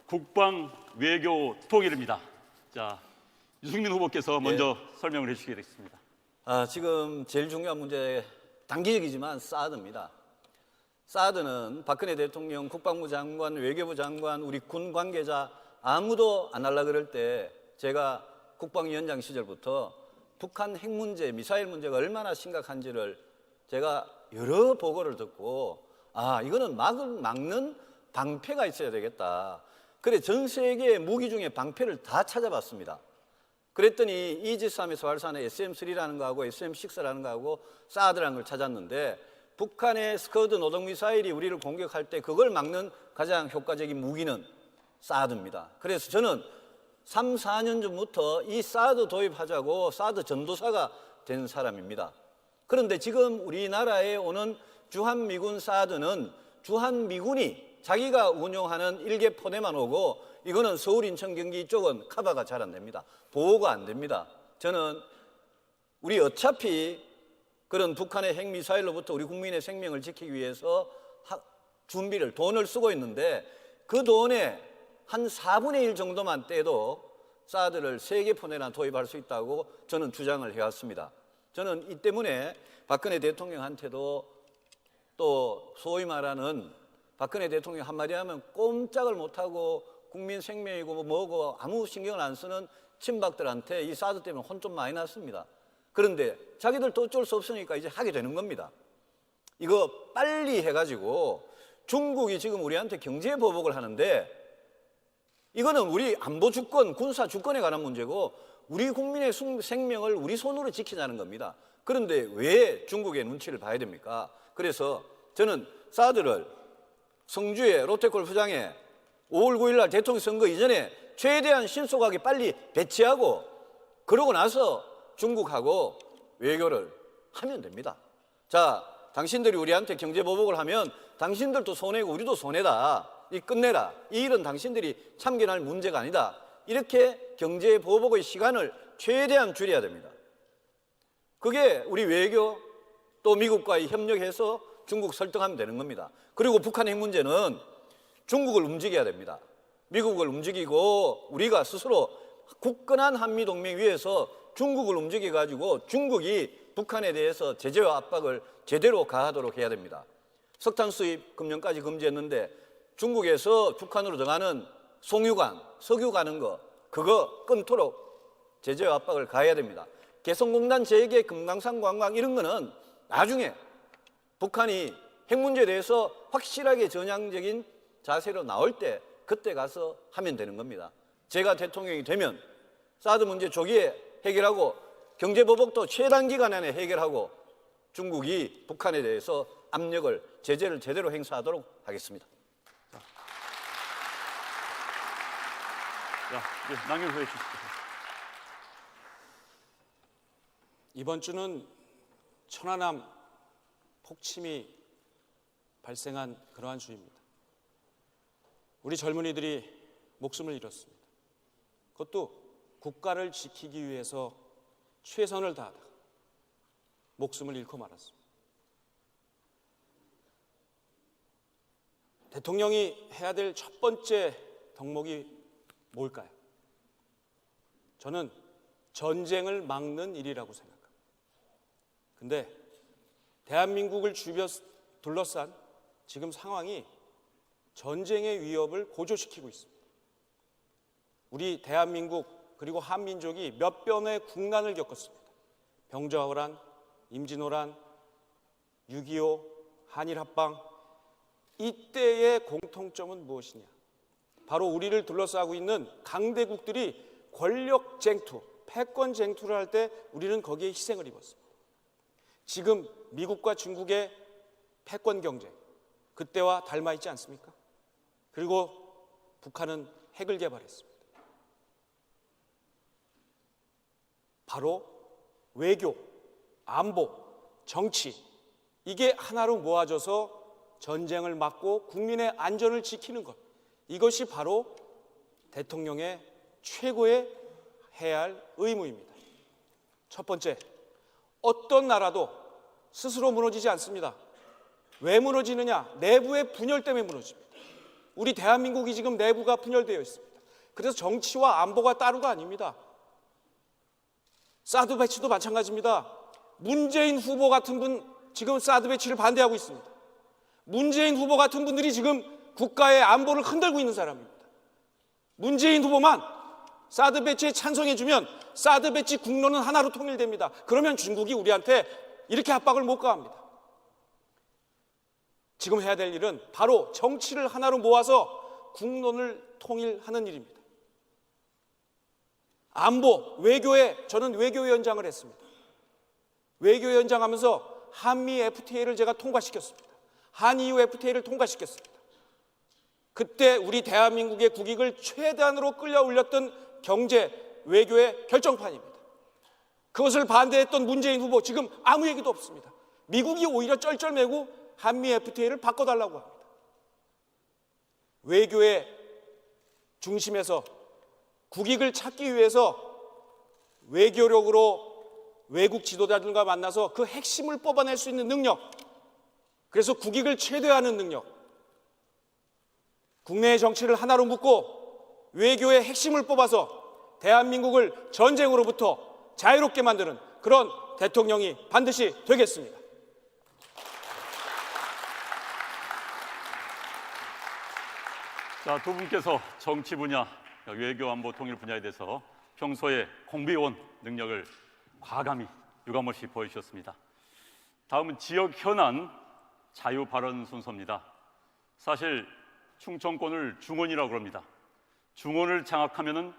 국방, 외교, 통일입니다. 자, 유승민 후보께서 먼저 설명을 해주시겠습니다. 지금 제일 중요한 문제, 단기적이지만 사드입니다. 사드는 박근혜 대통령, 국방부 장관, 외교부 장관, 우리 군 관계자 아무도 안 하려고 그럴 때 제가 국방위원장 시절부터 북한 핵 문제, 미사일 문제가 얼마나 심각한지를 제가 여러 보고를 듣고 이거는 막는 방패가 있어야 되겠다. 그래 전 세계의 무기 중에 방패를 다 찾아봤습니다. 그랬더니 이지스함에서 발사하는 SM-3라는 거하고 SM-6라는 거하고 사드라는 걸 찾았는데 북한의 스커드 노동미사일이 우리를 공격할 때 그걸 막는 가장 효과적인 무기는 사드입니다. 그래서 저는 3, 4년 전부터 이 사드 도입하자고 사드 전도사가 된 사람입니다. 그런데 지금 우리나라에 오는 주한미군 사드는 주한미군이 자기가 운용하는 일개 포대만 오고 이거는 서울, 인천, 경기 쪽은 커버가 잘 안 됩니다. 보호가 안 됩니다. 저는 우리 어차피 그런 북한의 핵미사일로부터 우리 국민의 생명을 지키기 위해서 준비를, 돈을 쓰고 있는데 그 돈의 한 4분의 1 정도만 떼도 사드를 3개 포대나 도입할 수 있다고 저는 주장을 해왔습니다. 저는 이 때문에 박근혜 대통령한테도 또 소위 말하는 박근혜 대통령 한마디 하면 꼼짝을 못하고 국민 생명이고 뭐고 아무 신경을 안 쓰는 친박들한테 이 사드 때문에 혼 좀 많이 났습니다. 그런데 자기들도 어쩔 수 없으니까 이제 하게 되는 겁니다. 이거 빨리 해가지고 중국이 지금 우리한테 경제 보복을 하는데 이거는 우리 안보 주권, 군사 주권에 관한 문제고 우리 국민의 생명을 우리 손으로 지키자는 겁니다. 그런데 왜 중국의 눈치를 봐야 됩니까? 그래서 저는 사드를 성주에 롯데골프장에 5월 9일 날 대통령 선거 이전에 최대한 신속하게 빨리 배치하고 그러고 나서 중국하고 외교를 하면 됩니다. 자, 당신들이 우리한테 경제 보복을 하면 당신들도 손해고 우리도 손해다. 이 끝내라. 이 일은 당신들이 참견할 문제가 아니다. 이렇게 경제 보복의 시간을 최대한 줄여야 됩니다. 그게 우리 외교 또 미국과 협력해서 중국 설득하면 되는 겁니다. 그리고 북한 핵 문제는 중국을 움직여야 됩니다. 미국을 움직이고 우리가 스스로 굳건한 한미동맹 위에서 중국을 움직여가지고 중국이 북한에 대해서 제재와 압박을 제대로 가하도록 해야 됩니다. 석탄 수입 금년까지 금지했는데 중국에서 북한으로 들어가는 송유관, 석유 가는 거 그거 끊도록 제재와 압박을 가해야 됩니다. 개성공단 재개, 금강산 관광 이런 거는 나중에 북한이 핵 문제에 대해서 확실하게 전향적인 자세로 나올 때 그때 가서 하면 되는 겁니다. 제가 대통령이 되면 사드 문제 조기에 해결하고 경제보복도 최단 기간 안에 해결하고 중국이 북한에 대해서 압력을, 제재를 제대로 행사하도록 하겠습니다. 자, 이제 남경수 해주십시오. 이번 주는 천안함 폭침이 발생한 그러한 주입니다. 우리 젊은이들이 목숨을 잃었습니다. 그것도 국가를 지키기 위해서 최선을 다하다가 목숨을 잃고 말았습니다. 대통령이 해야 될 첫 번째 덕목이 뭘까요? 저는 전쟁을 막는 일이라고 생각합니다. 근데 대한민국을 둘러싼 지금 상황이 전쟁의 위협을 고조시키고 있습니다. 우리 대한민국 그리고 한민족이 몇 번의 국난을 겪었습니다. 병자호란, 임진호란, 6.25, 한일합방. 이때의 공통점은 무엇이냐? 바로 우리를 둘러싸고 있는 강대국들이 권력 쟁투, 패권 쟁투를 할 때 우리는 거기에 희생을 입었습니다. 지금 미국과 중국의 패권 경쟁, 그때와 닮아 있지 않습니까? 그리고 북한은 핵을 개발했습니다. 바로 외교, 안보, 정치 이게 하나로 모아져서 전쟁을 막고 국민의 안전을 지키는 것, 이것이 바로 대통령의 최고의 해야 할 의무입니다. 첫 번째, 어떤 나라도 스스로 무너지지 않습니다. 왜 무너지느냐? 내부의 분열 때문에 무너집니다. 우리 대한민국이 지금 내부가 분열되어 있습니다. 그래서 정치와 안보가 따로가 아닙니다. 사드 배치도 마찬가지입니다. 문재인 후보 같은 분 지금 사드 배치를 반대하고 있습니다. 문재인 후보 같은 분들이 지금 국가의 안보를 흔들고 있는 사람입니다. 문재인 후보만 사드 배치에 찬성해주면 사드 배치 국론은 하나로 통일됩니다. 그러면 중국이 우리한테 이렇게 압박을 못 가합니다. 지금 해야 될 일은 바로 정치를 하나로 모아서 국론을 통일하는 일입니다. 안보, 외교에 저는 외교위원장을 했습니다. 외교위원장 하면서 한미 FTA를 제가 통과시켰습니다. 한EU FTA를 통과시켰습니다. 그때 우리 대한민국의 국익을 최대한으로 끌어올렸던 경제, 외교의 결정판입니다. 그것을 반대했던 문재인 후보 지금 아무 얘기도 없습니다. 미국이 오히려 쩔쩔매고 한미 FTA를 바꿔달라고 합니다. 외교의 중심에서 국익을 찾기 위해서 외교력으로 외국 지도자들과 만나서 그 핵심을 뽑아낼 수 있는 능력, 그래서 국익을 최대화하는 능력, 국내의 정치를 하나로 묶고 외교의 핵심을 뽑아서 대한민국을 전쟁으로부터 자유롭게 만드는 그런 대통령이 반드시 되겠습니다. 자, 두 분께서 정치 분야, 외교 안보 통일 분야에 대해서 평소에 공부해온 능력을 과감히 유감없이 보여주셨습니다. 다음은 지역 현안 자유 발언 순서입니다. 사실 충청권을 중원이라고 합니다. 중원을 장악하면은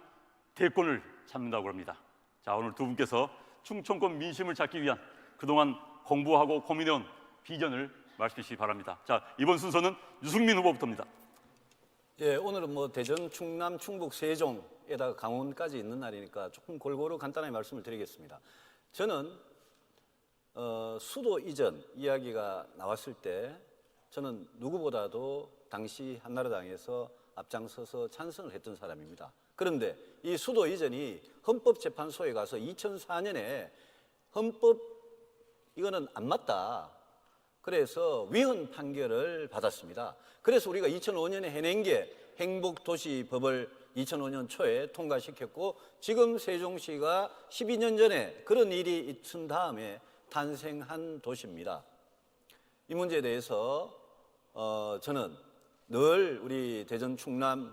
대권을 잡는다고 합니다. 자, 오늘 두 분께서 충청권 민심을 찾기 위한 그동안 공부하고 고민해온 비전을 말씀해 주시기 바랍니다. 자, 이번 순서는 유승민 후보부터입니다. 예, 오늘은 뭐 대전, 충남, 충북, 세종에다가 강원까지 있는 날이니까 조금 골고루 간단하게 말씀을 드리겠습니다. 저는 수도 이전 이야기가 나왔을 때 저는 누구보다도 당시 한나라당에서 앞장서서 찬성을 했던 사람입니다. 그런데 이 수도 이전이 헌법재판소에 가서 2004년에 헌법 이거는 안 맞다. 그래서 위헌 판결을 받았습니다. 그래서 우리가 2005년에 해낸 게 행복도시법을 2005년 초에 통과시켰고 지금 세종시가 12년 전에 그런 일이 있은 다음에 탄생한 도시입니다. 이 문제에 대해서 저는 늘 우리 대전 충남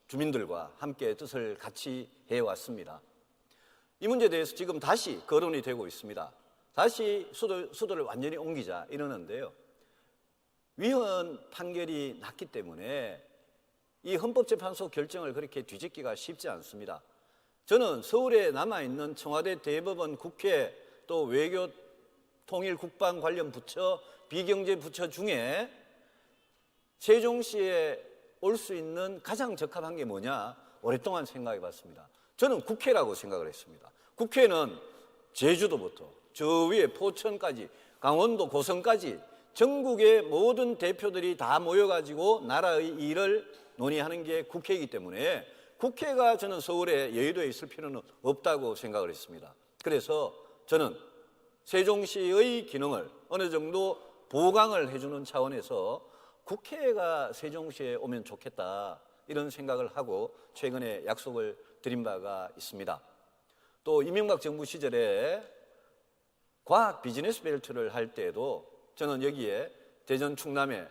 주민들과 함께 뜻을 같이 해왔습니다. 이 문제에 대해서 지금 다시 거론이 되고 있습니다. 다시 수도를 완전히 옮기자 이러는데요. 위헌 판결이 났기 때문에 이 헌법재판소 결정을 그렇게 뒤집기가 쉽지 않습니다. 저는 서울에 남아있는 청와대 대법원 국회 또 외교 통일 국방 관련 부처 비경제 부처 중에 세종시에 올 수 있는 가장 적합한 게 뭐냐 오랫동안 생각해 봤습니다. 저는 국회라고 생각을 했습니다. 국회는 제주도부터 저 위에 포천까지 강원도 고성까지 전국의 모든 대표들이 다 모여가지고 나라의 일을 논의하는 게 국회이기 때문에 국회가 저는 서울에 여의도에 있을 필요는 없다고 생각을 했습니다. 그래서 저는 세종시의 기능을 어느 정도 보강을 해주는 차원에서 국회가 세종시에 오면 좋겠다 이런 생각을 하고 최근에 약속을 드린 바가 있습니다. 또 이명박 정부 시절에 과학 비즈니스 벨트를 할 때에도 저는 여기에 대전 충남에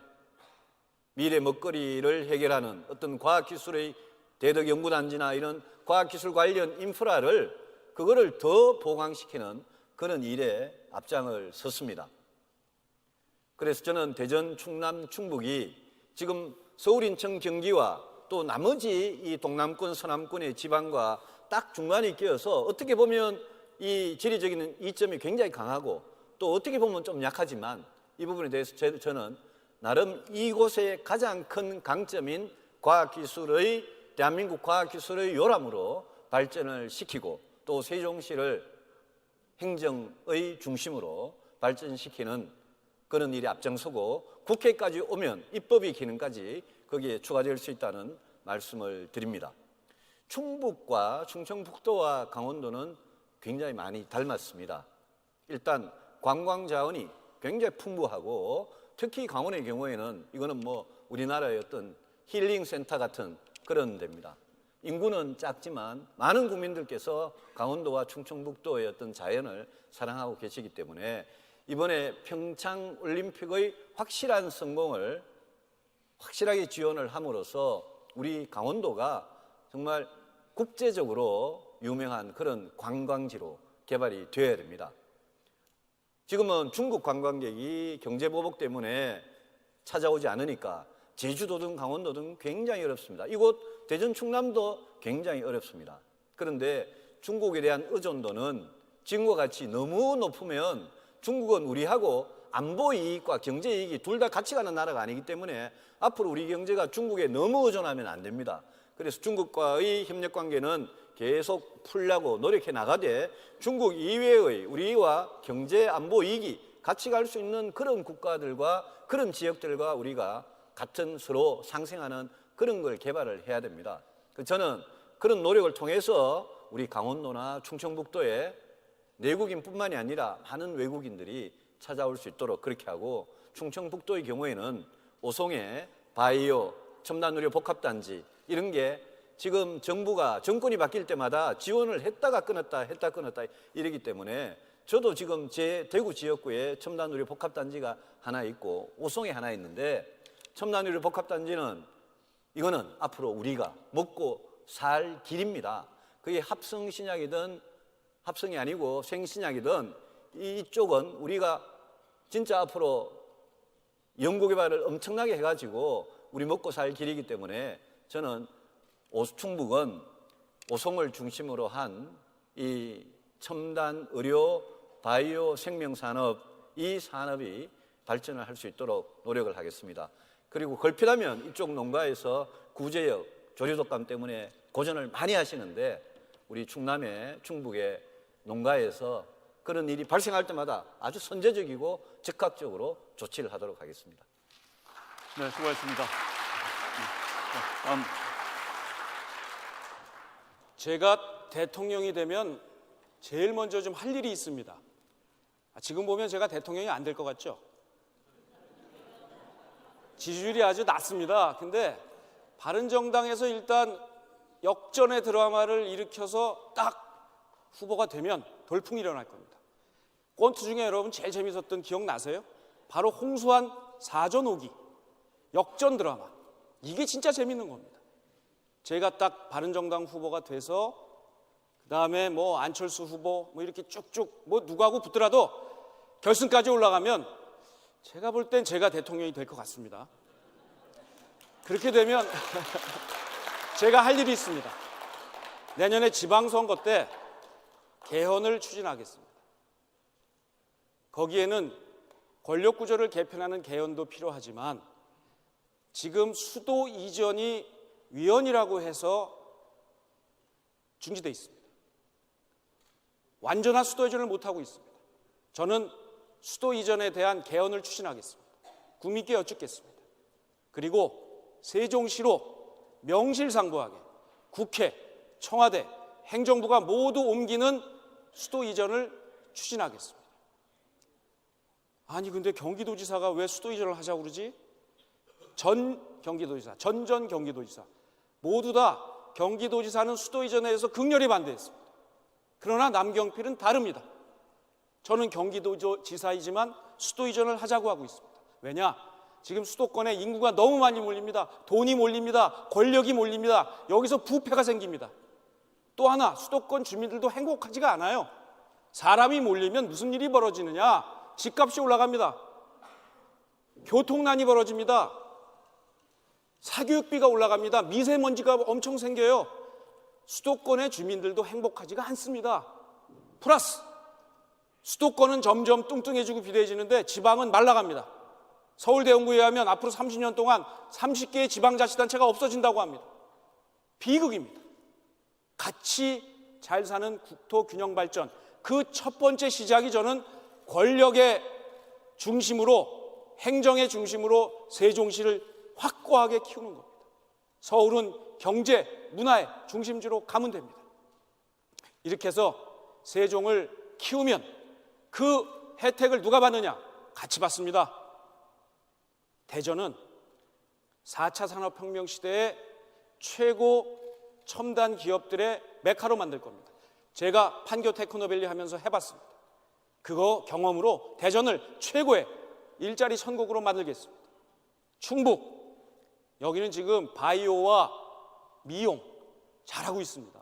미래 먹거리를 해결하는 어떤 과학기술의 대덕연구단지나 이런 과학기술 관련 인프라를 그거를 더 보강시키는 그런 일에 앞장을 섰습니다. 그래서 저는 대전, 충남, 충북이 지금 서울, 인천, 경기와 또 나머지 이 동남권, 서남권의 지방과 딱 중간에 끼어서 어떻게 보면 이 지리적인 이점이 굉장히 강하고 또 어떻게 보면 좀 약하지만 이 부분에 대해서 저는 나름 이곳의 가장 큰 강점인 과학기술의 대한민국 과학기술의 요람으로 발전을 시키고 또 세종시를 행정의 중심으로 발전시키는 그런 일에 앞장서고 국회까지 오면 입법의 기능까지 거기에 추가될 수 있다는 말씀을 드립니다. 충북과 충청북도와 강원도는 굉장히 많이 닮았습니다. 일단 관광 자원이 굉장히 풍부하고 특히 강원의 경우에는 이거는 뭐 우리나라의 어떤 힐링 센터 같은 그런 데입니다. 인구는 작지만 많은 국민들께서 강원도와 충청북도의 어떤 자연을 사랑하고 계시기 때문에 이번에 평창 올림픽의 확실한 성공을 확실하게 지원을 함으로써 우리 강원도가 정말 국제적으로 유명한 그런 관광지로 개발이 되어야 됩니다. 지금은 중국 관광객이 경제 보복 때문에 찾아오지 않으니까 제주도든 강원도든 굉장히 어렵습니다. 이곳 대전 충남도 굉장히 어렵습니다. 그런데 중국에 대한 의존도는 지금과 같이 너무 높으면 중국은 우리하고 안보 이익과 경제 이익이 둘 다 같이 가는 나라가 아니기 때문에 앞으로 우리 경제가 중국에 너무 의존하면 안 됩니다. 그래서 중국과의 협력 관계는 계속 풀려고 노력해 나가되 중국 이외의 우리와 경제 안보 이익이 같이 갈 수 있는 그런 국가들과 그런 지역들과 우리가 같은 서로 상생하는 그런 걸 개발을 해야 됩니다. 저는 그런 노력을 통해서 우리 강원도나 충청북도에 내국인뿐만이 아니라 많은 외국인들이 찾아올 수 있도록 그렇게 하고 충청북도의 경우에는 오송에 바이오, 첨단의료 복합단지 이런 게 지금 정부가 정권이 바뀔 때마다 지원을 했다가 끊었다 이러기 때문에 저도 지금 제 대구 지역구에 첨단의료 복합단지가 하나 있고 오송에 하나 있는데 첨단의료 복합단지는 이거는 앞으로 우리가 먹고 살 길입니다. 그게 합성신약이든 합성이 아니고 생신약이든 이쪽은 우리가 진짜 앞으로 연구개발을 엄청나게 해가지고 우리 먹고 살 길이기 때문에 저는 충북은 오송을 중심으로 한 이 첨단 의료, 바이오 생명산업 이 산업이 발전을 할 수 있도록 노력을 하겠습니다. 그리고 걸핏하면 이쪽 농가에서 구제역, 조류독감 때문에 고전을 많이 하시는데 우리 충남의 충북의 농가에서 그런 일이 발생할 때마다 아주 선제적이고 즉각적으로 조치를 하도록 하겠습니다. 네, 수고하셨습니다. 다음. 제가 대통령이 되면 제일 먼저 좀 할 일이 있습니다. 지금 보면 제가 대통령이 안 될 것 같죠? 지지율이 아주 낮습니다. 근데 바른정당에서 일단 역전의 드라마를 일으켜서 딱 후보가 되면 돌풍이 일어날 겁니다. 꼰트 중에 여러분 제일 재밌었던 기억 나세요? 바로 홍수환 사전 오기 역전 드라마. 이게 진짜 재밌는 겁니다. 제가 딱 바른정당 후보가 돼서 그다음에 뭐 안철수 후보 뭐 이렇게 쭉쭉 뭐 누구하고 붙더라도 결승까지 올라가면 제가 볼 땐 제가 대통령이 될 것 같습니다. 그렇게 되면 제가 할 일이 있습니다. 내년에 지방선거 때 개헌을 추진하겠습니다. 거기에는 권력구조를 개편하는 개헌도 필요하지만 지금 수도 이전이 위헌이라고 해서 중지돼 있습니다. 완전한 수도 이전을 못하고 있습니다. 저는 수도 이전에 대한 개헌을 추진하겠습니다. 국민께 여쭙겠습니다. 그리고 세종시로 명실상부하게 국회, 청와대, 행정부가 모두 옮기는 수도 이전을 추진하겠습니다. 아니 근데 경기도지사가 왜 수도 이전을 하자고 그러지? 전 경기도지사, 전 경기도지사 모두 다 경기도지사는 수도 이전에 대해서 극렬히 반대했습니다. 그러나 남경필은 다릅니다. 저는 경기도지사이지만 수도 이전을 하자고 하고 있습니다. 왜냐? 지금 수도권에 인구가 너무 많이 몰립니다. 돈이 몰립니다. 권력이 몰립니다. 여기서 부패가 생깁니다. 또 하나, 수도권 주민들도 행복하지가 않아요. 사람이 몰리면 무슨 일이 벌어지느냐? 집값이 올라갑니다. 교통난이 벌어집니다. 사교육비가 올라갑니다. 미세먼지가 엄청 생겨요. 수도권의 주민들도 행복하지가 않습니다. 플러스 수도권은 점점 뚱뚱해지고 비대해지는데 지방은 말라갑니다. 서울대연구에 의하면 앞으로 30년 동안 30개의 지방자치단체가 없어진다고 합니다. 비극입니다. 같이 잘 사는 국토균형발전, 그 첫 번째 시작이 저는 권력의 중심으로, 행정의 중심으로 세종시를 확고하게 키우는 겁니다. 서울은 경제, 문화의 중심지로 가면 됩니다. 이렇게 해서 세종을 키우면 그 혜택을 누가 받느냐? 같이 받습니다. 대전은 4차 산업혁명 시대의 최고 첨단 기업들의 메카로 만들 겁니다. 제가 판교 테크노밸리 하면서 해봤습니다. 그거 경험으로 대전을 최고의 일자리 천국으로 만들겠습니다. 충북, 여기는 지금 바이오와 미용 잘하고 있습니다.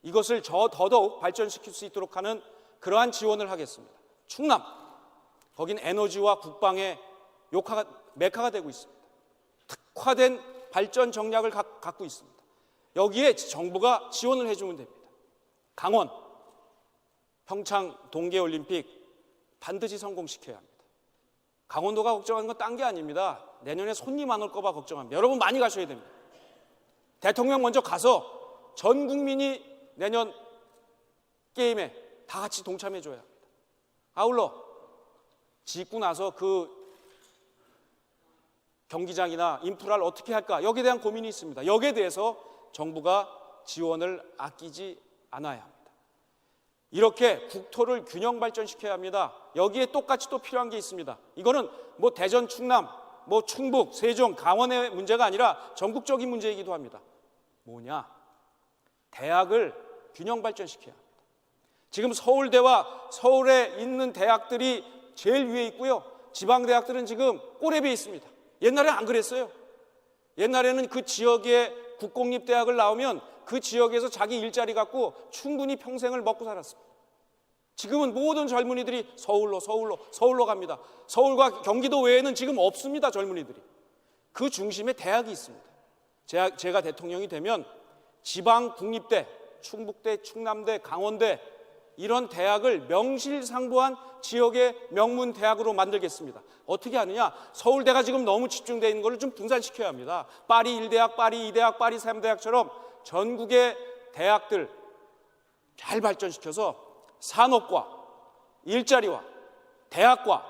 이것을 더더욱 발전시킬 수 있도록 하는 그러한 지원을 하겠습니다. 충남, 거긴 에너지와 국방의 메카가 되고 있습니다. 특화된 발전 전략을 갖고 있습니다. 여기에 정부가 지원을 해주면 됩니다. 강원, 평창 동계올림픽 반드시 성공시켜야 합니다. 강원도가 걱정하는 건 딴 게 아닙니다. 내년에 손님 안 올 거 봐 걱정합니다. 여러분 많이 가셔야 됩니다. 대통령 먼저 가서 전 국민이 내년 게임에 다 같이 동참해 줘야 합니다. 아울러 짓고 나서 그 경기장이나 인프라를 어떻게 할까, 여기에 대한 고민이 있습니다. 여기에 대해서 정부가 지원을 아끼지 않아야 합니다. 이렇게 국토를 균형 발전시켜야 합니다. 여기에 똑같이 또 필요한 게 있습니다. 이거는 뭐 대전, 충남, 뭐 충북, 세종, 강원의 문제가 아니라 전국적인 문제이기도 합니다. 뭐냐? 대학을 균형 발전시켜야 합니다. 지금 서울대와 서울에 있는 대학들이 제일 위에 있고요. 지방 대학들은 지금 꼬레비에 있습니다. 옛날에는 안 그랬어요. 옛날에는 그 지역의 국공립대학을 나오면 그 지역에서 자기 일자리 갖고 충분히 평생을 먹고 살았습니다. 지금은 모든 젊은이들이 서울로 갑니다. 서울과 경기도 외에는 지금 없습니다. 젊은이들이. 그 중심에 대학이 있습니다. 제가 대통령이 되면 지방 국립대, 충북대, 충남대, 강원대 이런 대학을 명실상부한 지역의 명문 대학으로 만들겠습니다. 어떻게 하느냐? 서울대가 지금 너무 집중되어 있는 것을 좀 분산시켜야 합니다. 파리 1대학, 파리 2대학, 파리 3대학처럼 전국의 대학들 잘 발전시켜서 산업과 일자리와 대학과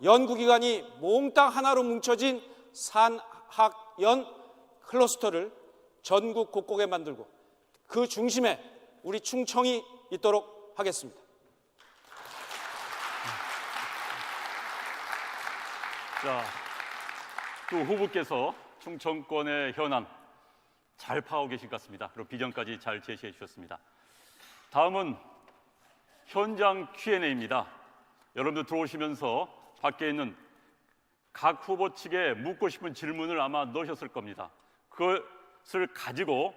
연구기관이 몽땅 하나로 뭉쳐진 산학연 클러스터를 전국 곳곳에 만들고 그 중심에 우리 충청이 있도록 하겠습니다. 자, 두 후보께서 충청권의 현안 잘 파악하고 계신 것 같습니다. 그리고 비전까지 잘 제시해 주셨습니다. 다음은 현장 Q&A입니다. 여러분들 들어오시면서 밖에 있는 각 후보 측에 묻고 싶은 질문을 아마 넣으셨을 겁니다. 그것을 가지고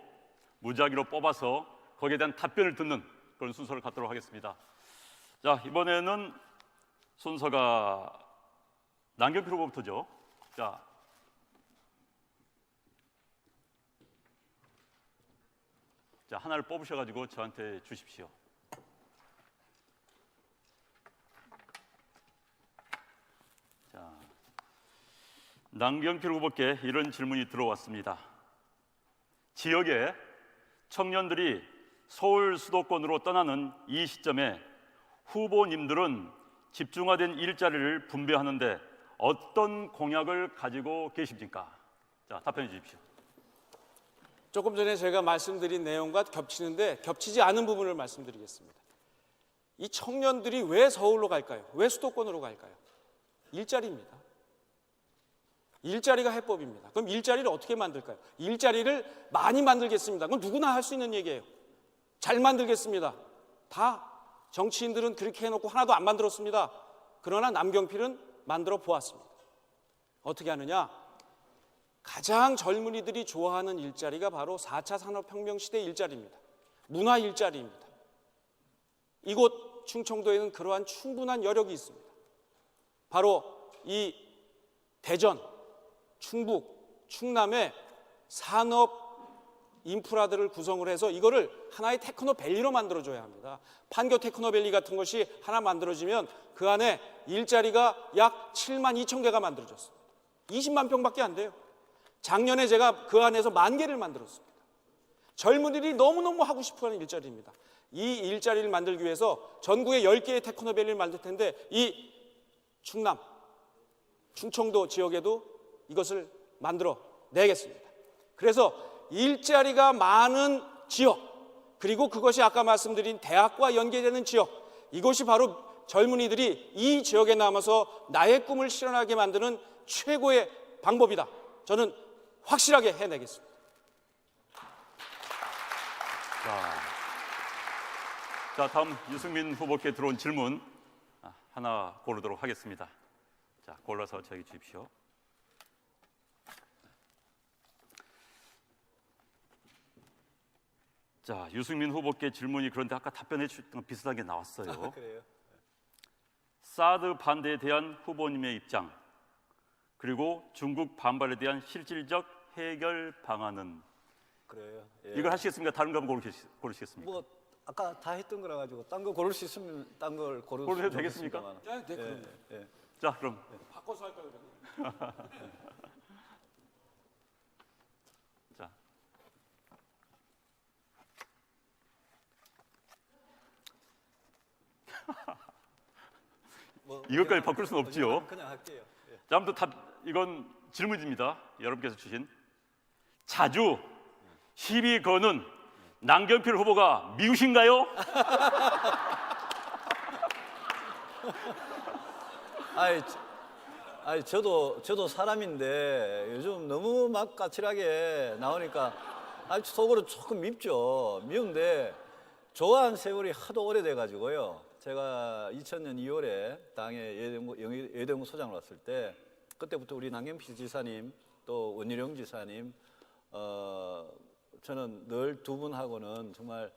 무작위로 뽑아서 거기에 대한 답변을 듣는 그런 순서를 갖도록 하겠습니다. 자, 이번에는 순서가 남경필 후보부터죠. 자, 하나를 뽑으셔가지고 저한테 주십시오. 자, 남경필 후보께 이런 질문이 들어왔습니다. 지역에 청년들이 서울 수도권으로 떠나는 이 시점에 후보님들은 집중화된 일자리를 분배하는데 어떤 공약을 가지고 계십니까? 자, 답변해 주십시오. 조금 전에 제가 말씀드린 내용과 겹치는데 겹치지 않은 부분을 말씀드리겠습니다. 이 청년들이 왜 서울로 갈까요? 왜 수도권으로 갈까요? 일자리입니다. 일자리가 해법입니다. 그럼 일자리를 어떻게 만들까요? 일자리를 많이 만들겠습니다. 그건 누구나 할 수 있는 얘기예요. 잘 만들겠습니다. 다 정치인들은 그렇게 해놓고 하나도 안 만들었습니다. 그러나 남경필은 만들어 보았습니다. 어떻게 하느냐? 가장 젊은이들이 좋아하는 일자리가 바로 4차 산업혁명 시대 일자리입니다. 문화 일자리입니다. 이곳 충청도에는 그러한 충분한 여력이 있습니다. 바로 이 대전, 충북, 충남의 산업 인프라들을 구성을 해서 이거를 하나의 테크노밸리로 만들어줘야 합니다. 판교 테크노밸리 같은 것이 하나 만들어지면 그 안에 일자리가 약 7만 2천 개가 만들어졌습니다. 20만 평밖에 안 돼요. 작년에 제가 그 안에서 1만 개를 만들었습니다. 젊은이들이 너무너무 하고 싶어하는 일자리입니다. 이 일자리를 만들기 위해서 전국에 10개의 테크노밸리를 만들 텐데 이 충남, 충청도 지역에도 이것을 만들어 내겠습니다. 그래서 일자리가 많은 지역, 그리고 그것이 아까 말씀드린 대학과 연계되는 지역, 이것이 바로 젊은이들이 이 지역에 남아서 나의 꿈을 실현하게 만드는 최고의 방법이다. 저는 확실하게 해내겠습니다. 자, 다음 유승민 후보께 들어온 질문 하나 고르도록 하겠습니다. 자, 골라서 저에게 주십시오. 자, 유승민 후보께 질문이 그런데 아까 답변해 주셨던 거 비슷하게 나왔어요. 그래요? 사드 반대에 대한 후보님의 입장, 그리고 중국 반발에 대한 실질적 해결 방안은 그래요. 예. 이걸 하시겠습니까? 다른 거 한번 고르시겠습니까? 뭐 아까 다 했던 거라 가지고 딴 거 고를 수 있으면 딴 걸 고르셔도 되겠습니까? 네, 그럼요. 예. 자, 그럼 바꿔서 할까요, 그러면? 자, 뭐 이것까지 바꿀 수는 없지요. 그냥 할게요. 예. 자, 아무튼 이건 질문입니다. 여러분께서 주신 자주 시비 거는 남경필 후보가 미우신가요? 아이 저도 사람인데 요즘 너무 막 까칠하게 나오니까 속으로 조금 밉죠. 미운데 좋아한 세월이 하도 오래돼 가지고요. 제가 2000년 2월에 당의 예대연구 소장을 왔을 때 그때부터 우리 남경필 지사님 또 원희룡 지사님 저는 늘 두 분하고는 정말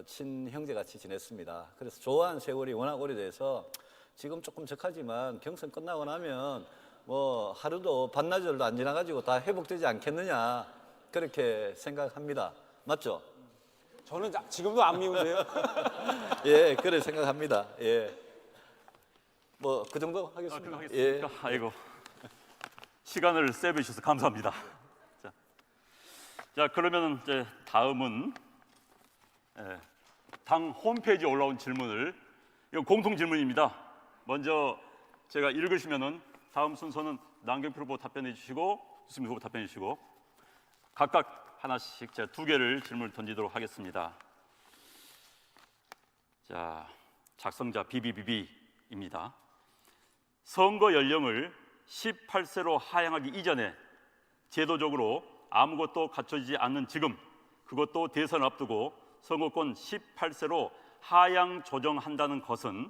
친형제같이 지냈습니다. 그래서 좋아한 세월이 워낙 오래돼서 지금 조금 적하지만 경선 끝나고 나면 뭐 하루도 반나절도 안 지나가지고 다 회복되지 않겠느냐 그렇게 생각합니다. 맞죠? 저는 지금도 안 미운데요. 예, 그래 생각합니다. 예, 뭐 그 정도 하겠습니다. 예. 아이고, 시간을 세이브 주셔서 감사합니다. 자, 그러면 이제 다음은 당 홈페이지에 올라온 질문을, 이거 공통 질문입니다. 먼저 제가 읽으시면은 다음 순서는 남경필 후보 답변해 주시고 유승민 후보 답변해 주시고 각각 하나씩 제가 2개를 질문을 던지도록 하겠습니다. 자, 작성자 BBBB입니다. 선거 연령을 18세로 하향하기 이전에 제도적으로 아무것도 갖춰지지 않는 지금, 그것도 대선을 앞두고 선거권 18세로 하향 조정한다는 것은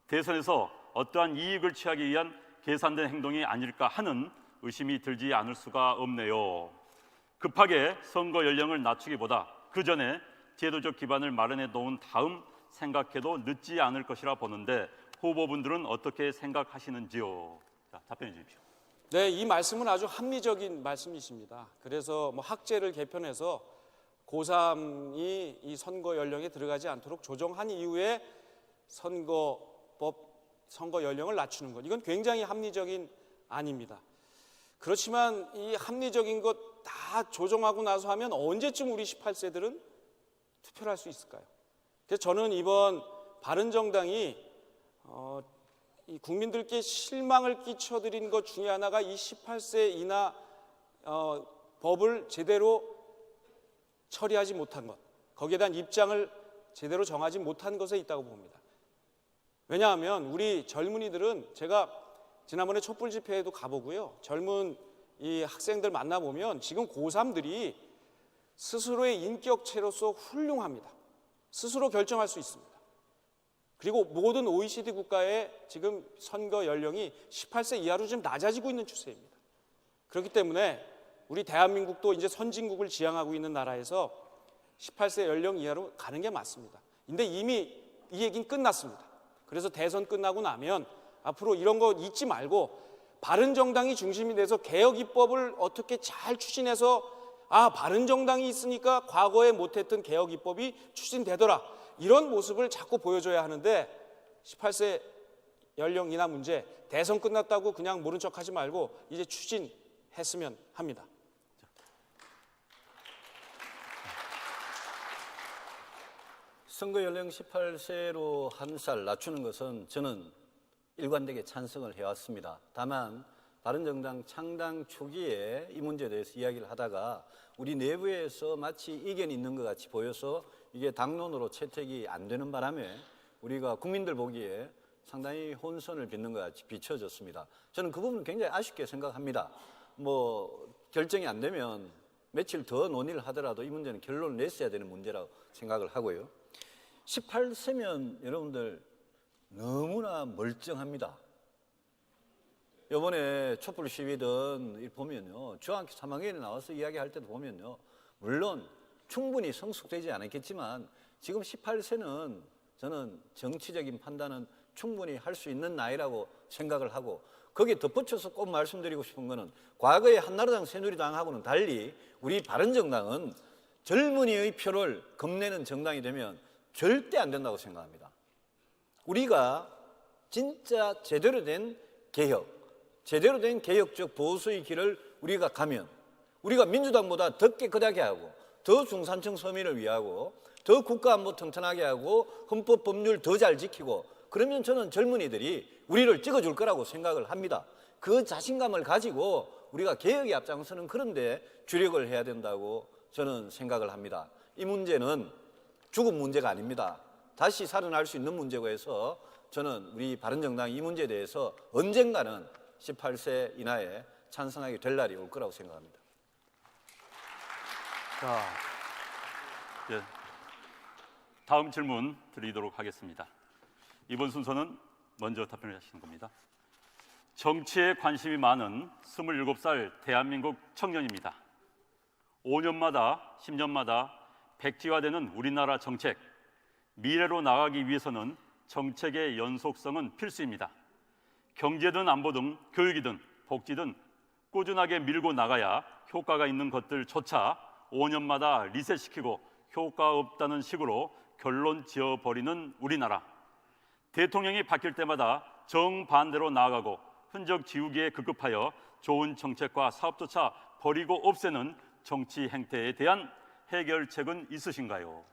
대선에서 어떠한 이익을 취하기 위한 계산된 행동이 아닐까 하는 의심이 들지 않을 수가 없네요. 급하게 선거 연령을 낮추기보다 그 전에 제도적 기반을 마련해 놓은 다음 생각해도 늦지 않을 것이라 보는데 후보분들은 어떻게 생각하시는지요? 자, 답변해 주십시오. 네, 이 말씀은 아주 합리적인 말씀이십니다. 그래서 뭐 학제를 개편해서 고3이 이 선거 연령에 들어가지 않도록 조정한 이후에 선거 연령을 낮추는 것, 이건 굉장히 합리적인 안입니다. 그렇지만 이 합리적인 것 다 조정하고 나서 하면 언제쯤 우리 18세들은 투표를 할 수 있을까요? 그래서 저는 이번 바른정당이 이 국민들께 실망을 끼쳐드린 것 중에 하나가 이 18세 이하 법을 제대로 처리하지 못한 것, 거기에 대한 입장을 제대로 정하지 못한 것에 있다고 봅니다. 왜냐하면 우리 젊은이들은, 제가 지난번에 촛불 집회에도 가보고요, 젊은 이 학생들 만나보면 지금 고3들이 스스로의 인격체로서 훌륭합니다. 스스로 결정할 수 있습니다. 그리고 모든 OECD 국가의 지금 선거 연령이 18세 이하로 좀 낮아지고 있는 추세입니다. 그렇기 때문에 우리 대한민국도 이제 선진국을 지향하고 있는 나라에서 18세 연령 이하로 가는 게 맞습니다. 근데 이미 이 얘기는 끝났습니다. 그래서 대선 끝나고 나면 앞으로 이런 거 잊지 말고 바른정당이 중심이 돼서 개혁 입법을 어떻게 잘 추진해서 바른정당이 있으니까 과거에 못했던 개혁 입법이 추진되더라, 이런 모습을 자꾸 보여줘야 하는데 18세 연령 인하 문제 대선 끝났다고 그냥 모른 척하지 말고 이제 추진했으면 합니다. 선거 연령 18세로 한 살 낮추는 것은 저는 일관되게 찬성을 해왔습니다. 다만 바른정당 창당 초기에 이 문제에 대해서 이야기를 하다가 우리 내부에서 마치 이견이 있는 것 같이 보여서 이게 당론으로 채택이 안 되는 바람에 우리가 국민들 보기에 상당히 혼선을 빚는 것 같이 비춰졌습니다. 저는 그 부분 굉장히 아쉽게 생각합니다. 뭐 결정이 안 되면 며칠 더 논의를 하더라도 이 문제는 결론을 냈어야 되는 문제라고 생각을 하고요. 18세면 여러분들 너무나 멀쩡합니다. 이번에 촛불 시위든 보면요, 중학교 3학년에 나와서 이야기할 때도 보면요, 물론 충분히 성숙되지 않았겠지만 지금 18세는 저는 정치적인 판단은 충분히 할 수 있는 나이라고 생각을 하고, 거기에 덧붙여서 꼭 말씀드리고 싶은 거는 과거의 한나라당, 새누리당하고는 달리 우리 바른정당은 젊은이의 표를 겁내는 정당이 되면 절대 안 된다고 생각합니다. 우리가 진짜 제대로 된 개혁, 제대로 된 개혁적 보수의 길을 우리가 가면 우리가 민주당보다 더 깨끗하게 하고 더 중산층 서민을 위하고 더 국가 안보 튼튼하게 하고 헌법 법률 더 잘 지키고, 그러면 저는 젊은이들이 우리를 찍어줄 거라고 생각을 합니다. 그 자신감을 가지고 우리가 개혁에 앞장서는 그런 데 주력을 해야 된다고 저는 생각을 합니다. 이 문제는 죽은 문제가 아닙니다. 다시 살아날 수 있는 문제고 해서 저는 우리 바른정당이 이 문제에 대해서 언젠가는 18세 이하에 찬성하게 될 날이 올 거라고 생각합니다. 자, 예, 다음 질문 드리도록 하겠습니다. 이번 순서는 먼저 답변을 하시는 겁니다. 정치에 관심이 많은 27살 대한민국 청년입니다. 5년마다 10년마다 백지화되는 우리나라 정책, 미래로 나가기 위해서는 정책의 연속성은 필수입니다. 경제든 안보 등 교육이든 복지든 꾸준하게 밀고 나가야 효과가 있는 것들조차 5년마다 리셋시키고 효과 없다는 식으로 결론 지어버리는 우리나라. 대통령이 바뀔 때마다 정반대로 나아가고 흔적 지우기에 급급하여 좋은 정책과 사업조차 버리고 없애는 정치 행태에 대한 해결책은 있으신가요?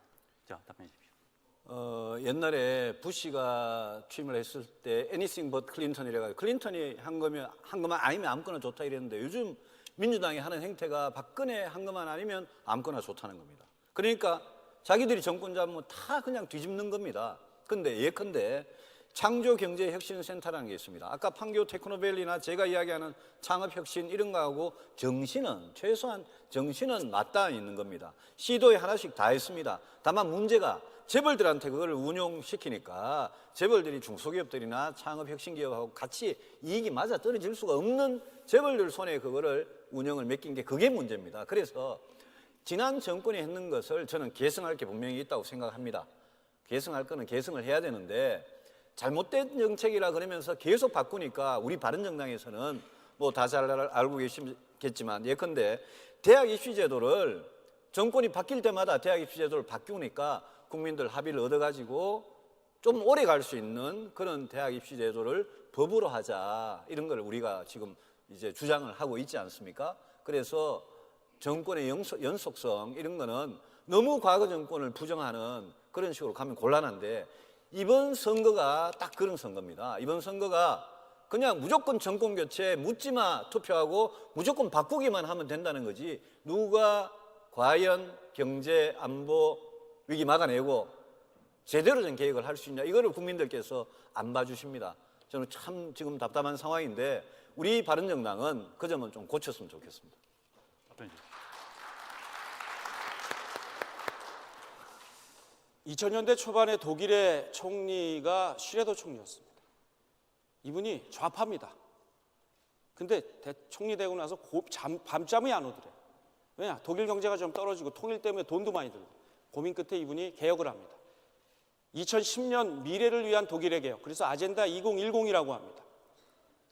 자, 답변해 주십시오. 옛날에 부시가 취임을 했을 때 anything but 클린턴이라고, 클린턴이 한 거면 한 것만 아니면 아무거나 좋다 이랬는데, 요즘 민주당이 하는 행태가 박근혜 한 것만 아니면 아무거나 좋다는 겁니다. 그러니까 자기들이 정권 잡으면 다 그냥 뒤집는 겁니다. 근데 예컨대 창조경제혁신센터라는 게 있습니다. 아까 판교 테크노밸리나 제가 이야기하는 창업혁신 이런 거하고 정신은, 최소한 정신은 맞닿아 있는 겁니다. 시도에 하나씩 다 했습니다. 다만 문제가 재벌들한테 그걸 운용시키니까 재벌들이 중소기업들이나 창업혁신기업하고 같이 이익이 맞아 떨어질 수가 없는 재벌들 손에 그거를 운영을 맡긴 게 그게 문제입니다. 그래서 지난 정권이 했는 것을 저는 개선할 게 분명히 있다고 생각합니다. 개선할 거는 개선을 해야 되는데, 잘못된 정책이라 그러면서 계속 바꾸니까 우리 바른정당에서는 뭐 다 잘 알고 계시겠지만, 예컨대 대학 입시 제도를 정권이 바뀔 때마다 대학 입시 제도를 바꾸니까 국민들 합의를 얻어가지고 좀 오래 갈 수 있는 그런 대학 입시 제도를 법으로 하자, 이런 걸 우리가 지금 이제 주장을 하고 있지 않습니까? 그래서 정권의 연속성 이런 거는 너무 과거 정권을 부정하는 그런 식으로 가면 곤란한데, 이번 선거가 딱 그런 선거입니다. 이번 선거가 그냥 무조건 정권 교체, 묻지마 투표하고 무조건 바꾸기만 하면 된다는 거지, 누가 과연 경제 안보 위기 막아내고 제대로 된 계획을 할 수 있냐, 이거를 국민들께서 안 봐주십니다. 저는 참 지금 답답한 상황인데 우리 바른정당은 그 점은 좀 고쳤으면 좋겠습니다. 2000년대 초반에 독일의 총리가 슈레더 총리였습니다. 이분이 좌파입니다. 근데 총리 되고 나서 밤잠이 안 오더래요. 왜냐? 독일 경제가 좀 떨어지고 통일 때문에 돈도 많이 들고, 고민 끝에 이분이 개혁을 합니다. 2010년 미래를 위한 독일의 개혁, 그래서 아젠다 2010이라고 합니다.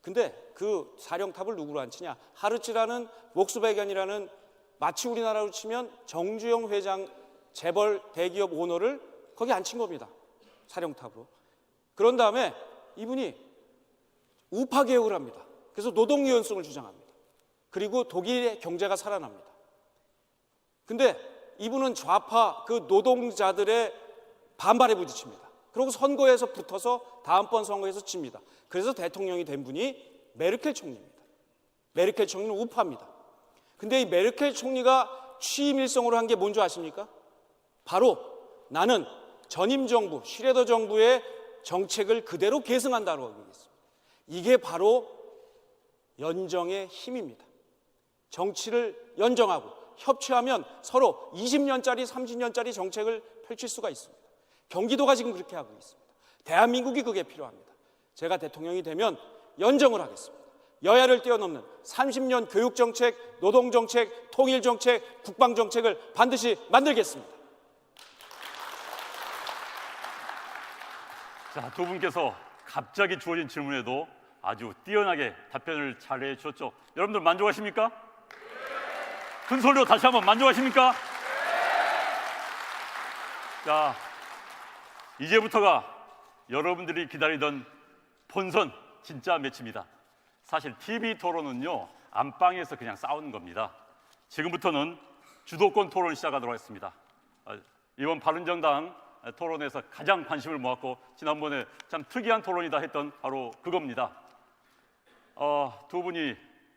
근데 그 사령탑을 누구로 앉히냐? 하르츠라는 복스베겐이라는, 마치 우리나라로 치면 정주영 회장 재벌 대기업 오너를 거기 앉힌 겁니다. 사령탑으로. 그런 다음에 이분이 우파 개혁을 합니다. 그래서 노동 유연성을 주장합니다. 그리고 독일의 경제가 살아납니다. 근데 이분은 좌파 그 노동자들의 반발에 부딪힙니다. 그리고 선거에서 붙어서 다음번 선거에서 집니다. 그래서 대통령이 된 분이 메르켈 총리입니다. 메르켈 총리는 우파입니다. 근데 이 메르켈 총리가 취임 일성으로 한 게 뭔지 아십니까? 바로 나는 전임 정부, 슈레더 정부의 정책을 그대로 계승한다고 하겠습니다. 이게 바로 연정의 힘입니다. 정치를 연정하고 협치하면 서로 20년짜리, 30년짜리 정책을 펼칠 수가 있습니다. 경기도가 지금 그렇게 하고 있습니다. 대한민국이 그게 필요합니다. 제가 대통령이 되면 연정을 하겠습니다. 여야를 뛰어넘는 30년 교육정책, 노동정책, 통일정책, 국방정책을 반드시 만들겠습니다. 자, 두 분께서 갑자기 주어진 질문에도 아주 뛰어나게 답변을 잘 해주셨죠. 여러분들 만족하십니까? 큰 소리로 다시 한번 만족하십니까? 자, 이제부터가 여러분들이 기다리던 본선 진짜 매치입니다. 사실 TV 토론은요, 안방에서 그냥 싸우는 겁니다. 지금부터는 주도권 토론을 시작하도록 하겠습니다. 이번 바른정당 토론에서 가장 관심을 모았고 지난번에 참 특이한 토론이다 했던 바로 그겁니다. 두 분이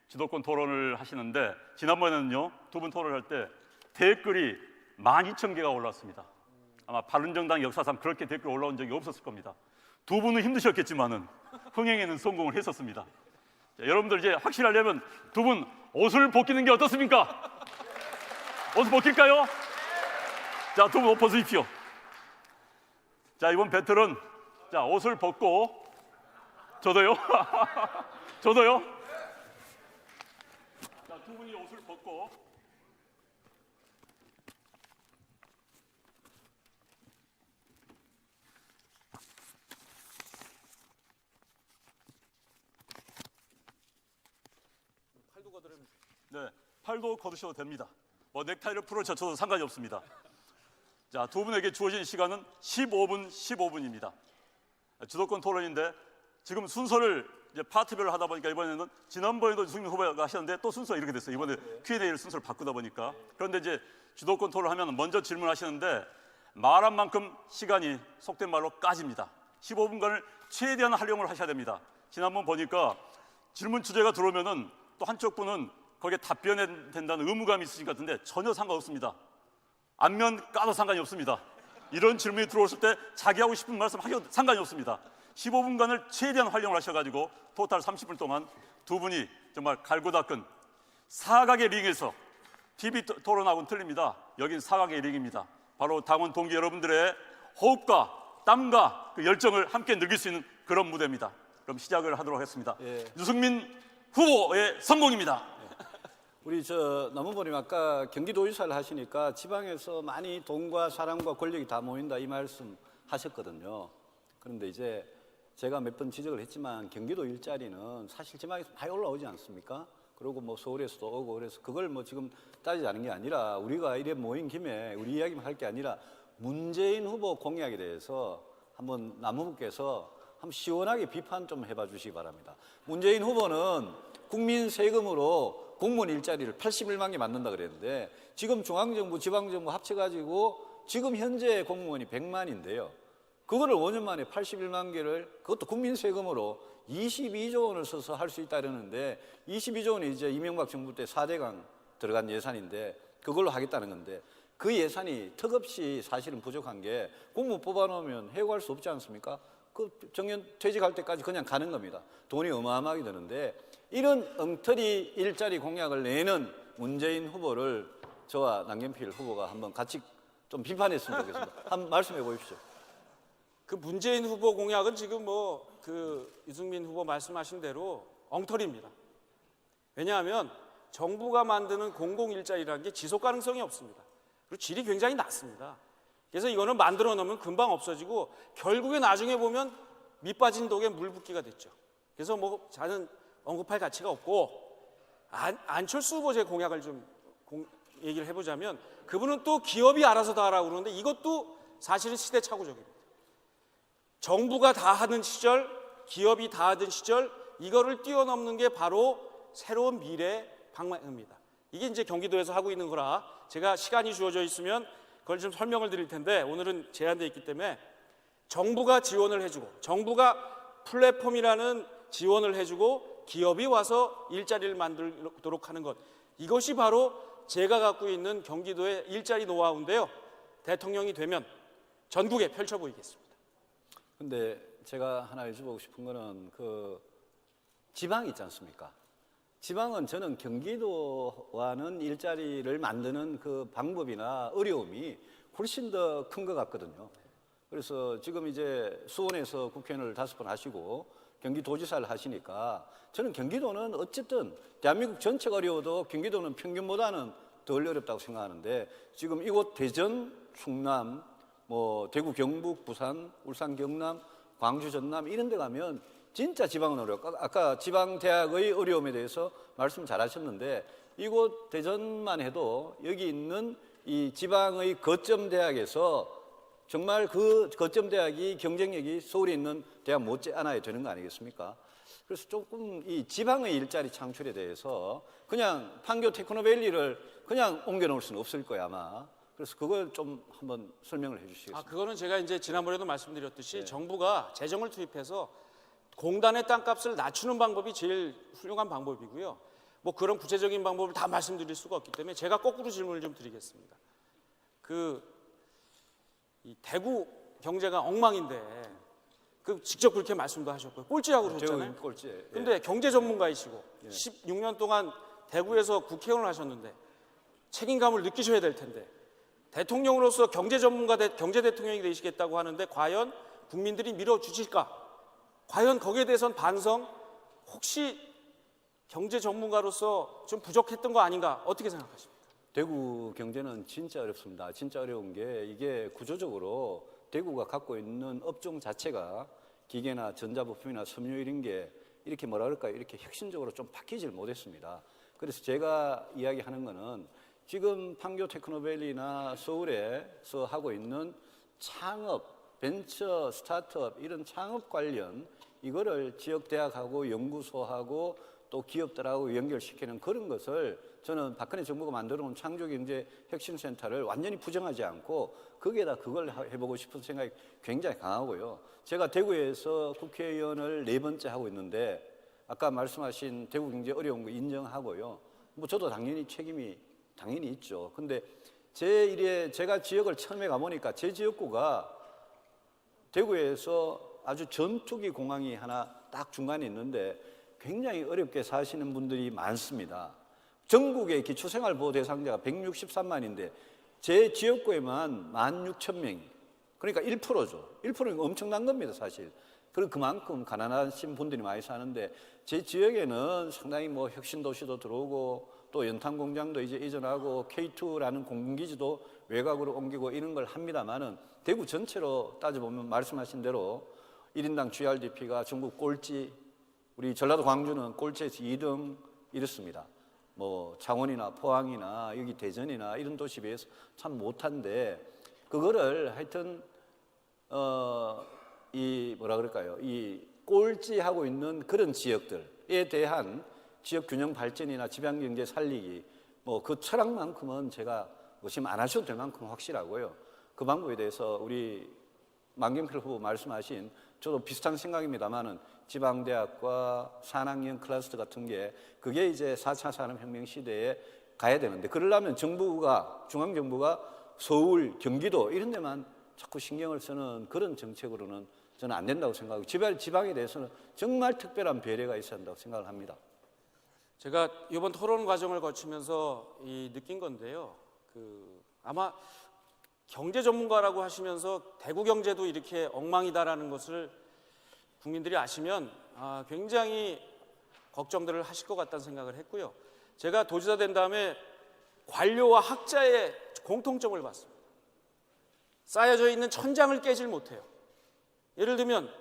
주도권 토론을 하시는데 지난번에는요, 두 분 토론할 때 댓글이 12,000개가 올라왔습니다. 아마 바른정당 역사상 그렇게 댓글 올라온 적이 없었을 겁니다. 두 분은 힘드셨겠지만은 흥행에는 성공을 했었습니다. 자, 여러분들 이제 확실하려면 두 분 옷을 벗기는 게 어떻습니까? 옷을 벗길까요? 자, 두 분 옷 벗으십시오. 자, 이번 배틀은 자, 옷을 벗고 저도요. 저도요. 자, 두 분이 옷을 벗고 팔도 걷으려면 네, 팔도 걷으셔도 됩니다. 뭐 넥타이를 풀어젖혀도 상관이 없습니다. 자, 두 분에게 주어진 시간은 15분, 15분입니다. 주도권 토론인데 지금 순서를 이제 파트별로 하다 보니까 이번에는 지난번에도 유승민 후보가 하셨는데 또 순서가 이렇게 됐어요. 이번에 Q&A를 순서를 바꾸다 보니까. 그런데 이제 주도권 토론하면 먼저 질문하시는데 말한 만큼 시간이 속된 말로 까집니다. 15분간을 최대한 활용을 하셔야 됩니다. 지난번 보니까 질문 주제가 들어오면은 또 한쪽 분은 거기에 답변해야 된다는 의무감이 있으신 것 같은데 전혀 상관없습니다. 안면 까도 상관이 없습니다. 이런 질문이 들어왔을 때 자기 하고 싶은 말씀 하셔도 상관이 없습니다. 15분간을 최대한 활용을 하셔가지고 토탈 30분 동안 두 분이 정말 갈고 닦은 사각의 링에서 TV 토론하고는 틀립니다. 여긴 사각의 링입니다. 바로 당원 동기 여러분들의 호흡과 땀과 그 열정을 함께 느낄 수 있는 그런 무대입니다. 그럼 시작을 하도록 하겠습니다. 예. 유승민 후보의 성공입니다. 우리 남원보님 아까 경기도지사를 하시니까 지방에서 많이 돈과 사람과 권력이 다 모인다 이 말씀 하셨거든요. 그런데 이제 제가 몇 번 지적을 했지만 경기도 일자리는 사실 지방에서 많이 올라오지 않습니까? 그리고 뭐 서울에서도 오고 그래서 그걸 뭐 지금 따지자는 게 아니라 우리가 이래 모인 김에 우리 이야기만 할 게 아니라 문재인 후보 공약에 대해서 한번 남후보께서 한번 시원하게 비판 좀 해봐 주시기 바랍니다. 문재인 후보는 국민 세금으로 공무원 일자리를 81만 개 만든다 그랬는데 지금 중앙정부, 지방정부 합쳐가지고 지금 현재 공무원이 100만인데요. 그거를 5년 만에 81만 개를 그것도 국민 세금으로 22조 원을 써서 할 수 있다 그러는데 22조 원이 이제 이명박 정부 때 4대강 들어간 예산인데 그걸로 하겠다는 건데 그 예산이 턱없이 사실은 부족한 게 공무원 뽑아놓으면 해고할 수 없지 않습니까? 그 정년 퇴직할 때까지 그냥 가는 겁니다. 돈이 어마어마하게 드는데 이런 엉터리 일자리 공약을 내는 문재인 후보를 저와 남경필 후보가 한번 같이 좀 비판했으면 좋겠습니다. 한번 말씀해 보십시오. 그 문재인 후보 공약은 지금 뭐 그 유승민 후보 말씀하신 대로 엉터리입니다. 왜냐하면 정부가 만드는 공공일자리라는 게 지속 가능성이 없습니다. 그리고 질이 굉장히 낮습니다. 그래서 이거는 만들어 놓으면 금방 없어지고 결국에 나중에 보면 밑 빠진 독에 물 붓기가 됐죠. 그래서 뭐 저는 언급할 가치가 없고 안철수 후보 제 공약을 좀 얘기를 해보자면 그분은 또 기업이 알아서 다 하라고 그러는데 이것도 사실은 시대착오적입니다. 정부가 다 하는 시절, 기업이 다 하던 시절 이거를 뛰어넘는 게 바로 새로운 미래 방향입니다. 이게 이제 경기도에서 하고 있는 거라 제가 시간이 주어져 있으면 그걸 좀 설명을 드릴 텐데 오늘은 제한되어 있기 때문에 정부가 지원을 해주고 정부가 플랫폼이라는 지원을 해주고 기업이 와서 일자리를 만들도록 하는 것 이것이 바로 제가 갖고 있는 경기도의 일자리 노하우인데요. 대통령이 되면 전국에 펼쳐 보이겠습니다. 근데 제가 하나 여쭤보고 싶은 거는 그 지방 있지 않습니까? 지방은 저는 경기도와는 일자리를 만드는 그 방법이나 어려움이 훨씬 더 큰 것 같거든요. 그래서 지금 이제 수원에서 국회의원을 5번 하시고 경기도지사를 하시니까 저는 경기도는 어쨌든 대한민국 전체가 어려워도 경기도는 평균보다는 덜 어렵다고 생각하는데 지금 이곳 대전, 충남, 뭐 대구, 경북, 부산, 울산, 경남, 광주, 전남 이런 데 가면 진짜 지방은 어려워. 아까 지방대학의 어려움에 대해서 말씀 잘하셨는데 이곳 대전만 해도 여기 있는 이 지방의 거점 대학에서 정말 그 거점 대학이 경쟁력이 서울에 있는 대학 못지않아야 되는 거 아니겠습니까? 그래서 조금 이 지방의 일자리 창출에 대해서 그냥 판교 테크노밸리를 그냥 옮겨놓을 수는 없을 거야 아마. 그래서 그걸 좀 한번 설명을 해주시겠습니까? 그거는 제가 이제 지난번에도 말씀드렸듯이 네. 정부가 재정을 투입해서 공단의 땅값을 낮추는 방법이 제일 훌륭한 방법이고요. 뭐 그런 구체적인 방법을 다 말씀드릴 수가 없기 때문에 제가 거꾸로 질문을 좀 드리겠습니다. 이 대구 경제가 엉망인데 직접 그렇게 말씀도 하셨고요. 꼴찌라고 그러셨잖아요. 꼴찌. 예. 근데 경제 전문가이시고 16년 동안 대구에서 국회의원을 하셨는데 책임감을 느끼셔야 될 텐데 대통령으로서 경제 전문가, 경제 대통령이 되시겠다고 하는데 과연 국민들이 밀어주실까? 과연 거기에 대해서는 반성, 혹시 경제 전문가로서 좀 부족했던 거 아닌가? 어떻게 생각하십니까? 대구 경제는 진짜 어렵습니다. 진짜 어려운 게 이게 구조적으로 대구가 갖고 있는 업종 자체가 기계나 전자부품이나 섬유 이런 게 이렇게 뭐라 그럴까요? 이렇게 혁신적으로 좀 바뀌질 못했습니다. 그래서 제가 이야기하는 거는 지금 판교 테크노밸리나 서울에서 하고 있는 창업, 벤처, 스타트업 이런 창업 관련 이거를 지역대학하고 연구소하고 또 기업들하고 연결시키는 그런 것을 저는 박근혜 정부가 만들어놓은 창조경제혁신센터를 완전히 부정하지 않고 거기에다 그걸 해보고 싶은 생각이 굉장히 강하고요. 제가 대구에서 국회의원을 4번째 하고 있는데 아까 말씀하신 대구 경제 어려운 거 인정하고요. 뭐 저도 당연히 책임이 당연히 있죠. 근데 제 일에 제가 지역을 처음에 가보니까 제 지역구가 대구에서 아주 전투기 공항이 하나 딱 중간에 있는데 굉장히 어렵게 사시는 분들이 많습니다. 전국의 기초생활보호 대상자가 163만인데 제 지역구에만 16,000명이 그러니까 1%죠. 1%는 엄청난 겁니다, 사실. 그리고 그만큼 가난하신 분들이 많이 사는데 제 지역에는 상당히 뭐 혁신도시도 들어오고 또 연탄공장도 이제 이전하고 K2라는 공군기지도 외곽으로 옮기고 이런 걸 합니다만은 대구 전체로 따져보면 말씀하신 대로 1인당 GRDP가 전국 꼴찌, 우리 전라도 광주는 꼴찌에서 2등 이렇습니다. 뭐 창원이나 포항이나 여기 대전이나 이런 도시에 비해서 참 못한데 그거를 하여튼 이 뭐라 그럴까요? 이 꼴찌하고 있는 그런 지역들에 대한 지역 균형 발전이나 지방 경제 살리기 뭐 그 철학만큼은 제가 의심 안 하셔도 될 만큼 확실하고요. 그 방법에 대해서 우리 만경필 후보 말씀하신 저도 비슷한 생각입니다만은 지방대학과 산학연 클러스터 같은 게 그게 이제 4차 산업혁명 시대에 가야 되는데 그러려면 정부가 중앙정부가 서울, 경기도 이런 데만 자꾸 신경을 쓰는 그런 정책으로는 저는 안 된다고 생각하고 지방에 대해서는 정말 특별한 배려가 있어야 한다고 생각을 합니다. 제가 이번 토론 과정을 거치면서 느낀 건데요. 아마 경제 전문가라고 하시면서 대구 경제도 이렇게 엉망이다라는 것을 국민들이 아시면 굉장히 걱정들을 하실 것 같다는 생각을 했고요. 제가 도지사 된 다음에 관료와 학자의 공통점을 봤습니다. 쌓여져 있는 천장을 깨질 못해요. 예를 들면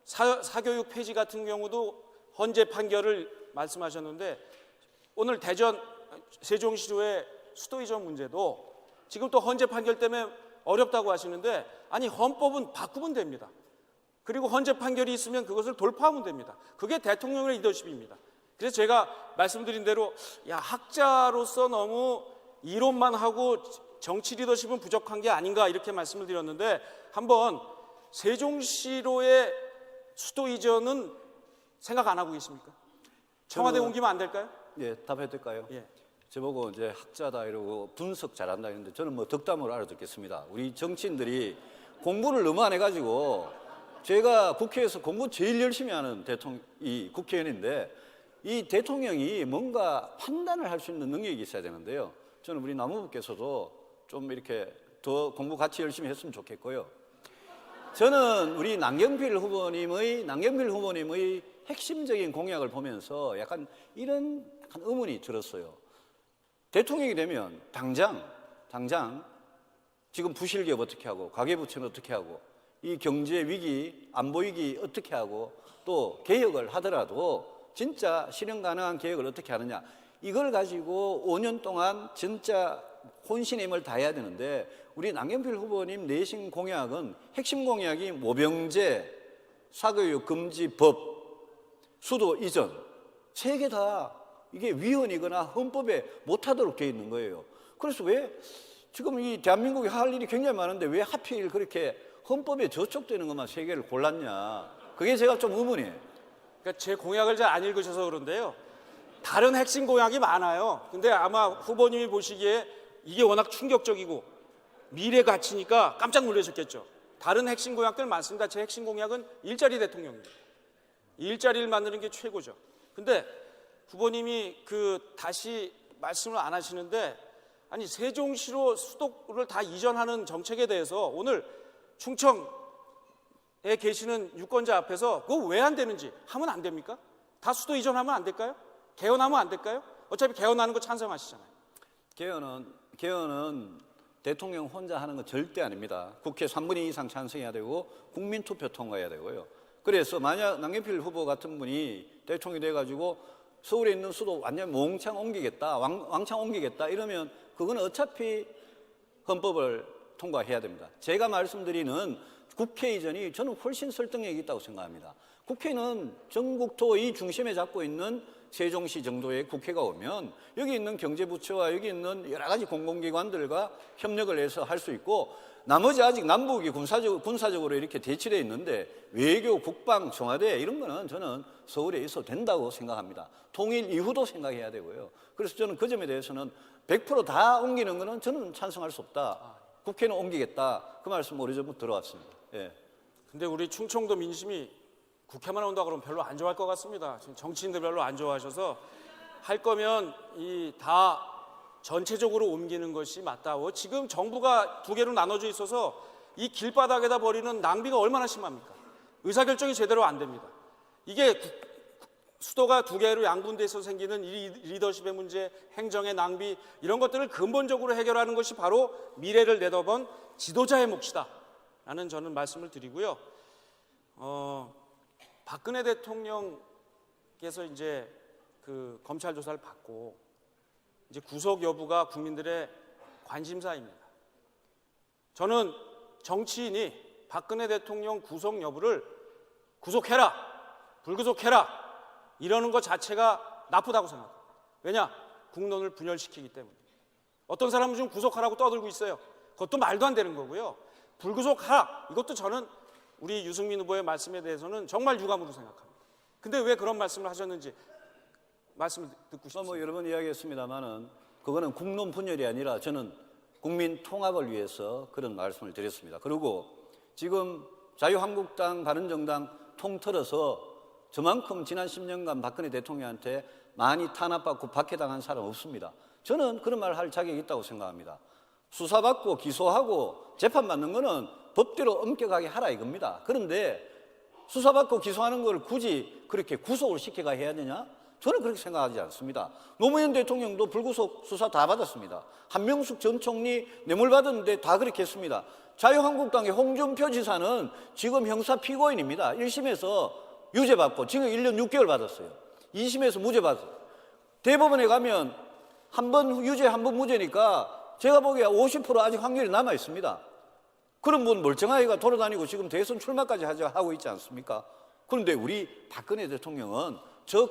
사교육 폐지 같은 경우도 헌재 판결을 말씀하셨는데 오늘 대전 세종시도의 수도 이전 문제도 지금 또 헌재 판결 때문에 어렵다고 하시는데 아니 헌법은 바꾸면 됩니다. 그리고 헌재 판결이 있으면 그것을 돌파하면 됩니다. 그게 대통령의 리더십입니다. 그래서 제가 말씀드린 대로 학자로서 너무 이론만 하고 정치 리더십은 부족한 게 아닌가 이렇게 말씀을 드렸는데 한번 세종시로의 수도 이전은 생각 안 하고 계십니까? 청와대 옮기면 안 될까요? 예, 답해도 될까요? 예. 저보고 이제 학자다 이러고 분석 잘한다 했는데 저는 뭐 덕담으로 알아듣겠습니다. 우리 정치인들이 공부를 너무 안 해가지고 제가 국회에서 공부 제일 열심히 하는 국회의원인데 이 대통령이 뭔가 판단을 할 수 있는 능력이 있어야 되는데요. 저는 우리 남후보께서도 좀 이렇게 더 공부 같이 열심히 했으면 좋겠고요. 저는 우리 남경필 후보님의 핵심적인 공약을 보면서 약간 이런 의문이 들었어요. 대통령이 되면 당장 지금 부실기업 어떻게 하고 가계부채는 어떻게 하고 이 경제 위기, 안보 위기 어떻게 하고 또 개혁을 하더라도 진짜 실현 가능한 개혁을 어떻게 하느냐, 이걸 가지고 5년 동안 진짜 혼신의 힘을 다해야 되는데 우리 남경필 후보님 내신 공약은 핵심 공약이 모병제, 사교육 금지 법, 수도 이전, 세 개 다 이게 위헌이거나 헌법에 못하도록 되어 있는 거예요. 그래서 왜 지금 이 대한민국이 할 일이 굉장히 많은데 왜 하필 그렇게 헌법에 저촉되는 것만 세 개를 골랐냐, 그게 제가 좀 의문이에요. 그러니까 제 공약을 잘 안 읽으셔서 그런데요. 다른 핵심 공약이 많아요. 근데 아마 후보님이 보시기에 이게 워낙 충격적이고 미래 가치니까 깜짝 놀라셨겠죠. 다른 핵심 공약들 많습니다. 제 핵심 공약은 일자리 대통령입니다. 일자리를 만드는 게 최고죠. 근데 후보님이 다시 말씀을 안 하시는데, 아니 세종시로 수도를 다 이전하는 정책에 대해서 오늘 충청에 계시는 유권자 앞에서 그거 왜 안 되는지 하면 안 됩니까? 다 수도 이전하면 안 될까요? 개헌하면 안 될까요? 어차피 개헌하는 거 찬성하시잖아요. 개헌은 대통령 혼자 하는 건 절대 아닙니다. 국회 3분의 2 이상 찬성해야 되고 국민투표 통과해야 되고요. 그래서 만약 남경필 후보 같은 분이 대통령이 돼가지고 서울에 있는 수도 완전 몽창 옮기겠다, 왕창 옮기겠다 이러면 그거는 어차피 헌법을 통과해야 됩니다. 제가 말씀드리는 국회 이전이 저는 훨씬 설득력이 있다고 생각합니다. 국회는 전국토 이 중심에 잡고 있는 세종시 정도의 국회가 오면 여기 있는 경제부처와 여기 있는 여러 가지 공공기관들과 협력을 해서 할 수 있고, 나머지 아직 남북이 군사적으로 이렇게 대치되어 있는데 외교, 국방, 청와대 이런 거는 저는 서울에 있어도 된다고 생각합니다. 통일 이후도 생각해야 되고요. 그래서 저는 그 점에 대해서는 100% 다 옮기는 거는 저는 찬성할 수 없다. 국회는 옮기겠다. 그 말씀 오래전부터 들어왔습니다. 예. 근데 우리 충청도 민심이 국회만 온다 그러면 별로 안 좋아할 것 같습니다. 지금 정치인들 별로 안 좋아하셔서 할 거면 다 전체적으로 옮기는 것이 맞다. 지금 정부가 두 개로 나눠져 있어서 이 길바닥에다 버리는 낭비가 얼마나 심합니까? 의사결정이 제대로 안 됩니다. 이게 수도가 두 개로 양분돼서 생기는 이 리더십의 문제, 행정의 낭비, 이런 것들을 근본적으로 해결하는 것이 바로 미래를 내다본 지도자의 몫이다 라는 저는 말씀을 드리고요. 박근혜 대통령께서 이제 검찰 조사를 받고 이제 구속 여부가 국민들의 관심사입니다. 저는 정치인이 박근혜 대통령 구속 여부를 구속해라, 불구속해라 이러는 것 자체가 나쁘다고 생각합니다. 왜냐? 국론을 분열시키기 때문에. 어떤 사람은 지금 구속하라고 떠들고 있어요. 그것도 말도 안 되는 거고요. 불구속하라, 이것도 저는 우리 유승민 후보의 말씀에 대해서는 정말 유감으로 생각합니다. 근데 왜 그런 말씀을 하셨는지 말씀을 듣고 싶습니다. 여러 번 이야기했습니다만은 그거는 국론 분열이 아니라 저는 국민 통합을 위해서 그런 말씀을 드렸습니다. 그리고 지금 자유한국당, 바른정당 통틀어서 저만큼 지난 10년간 박근혜 대통령한테 많이 탄압받고 박해당한 사람 없습니다. 저는 그런 말 할 자격이 있다고 생각합니다. 수사받고 기소하고 재판받는 거는 법대로 엄격하게 하라 이겁니다. 그런데 수사받고 기소하는 걸 굳이 그렇게 구속을 시켜가 해야 되냐? 저는 그렇게 생각하지 않습니다. 노무현 대통령도 불구속 수사 다 받았습니다. 한명숙 전 총리 뇌물 받았는데 다 그렇게 했습니다. 자유한국당의 홍준표 지사는 지금 형사 피고인입니다. 1심에서 유죄 받고 지금 1년 6개월 받았어요. 2심에서 무죄 받았어요. 대법원에 가면 한 번 유죄 한 번 무죄니까 제가 보기에 50% 아직 확률이 남아 있습니다. 그런 분 멀쩡하게가 돌아다니고 지금 대선 출마까지 하고 있지 않습니까? 그런데 우리 박근혜 대통령은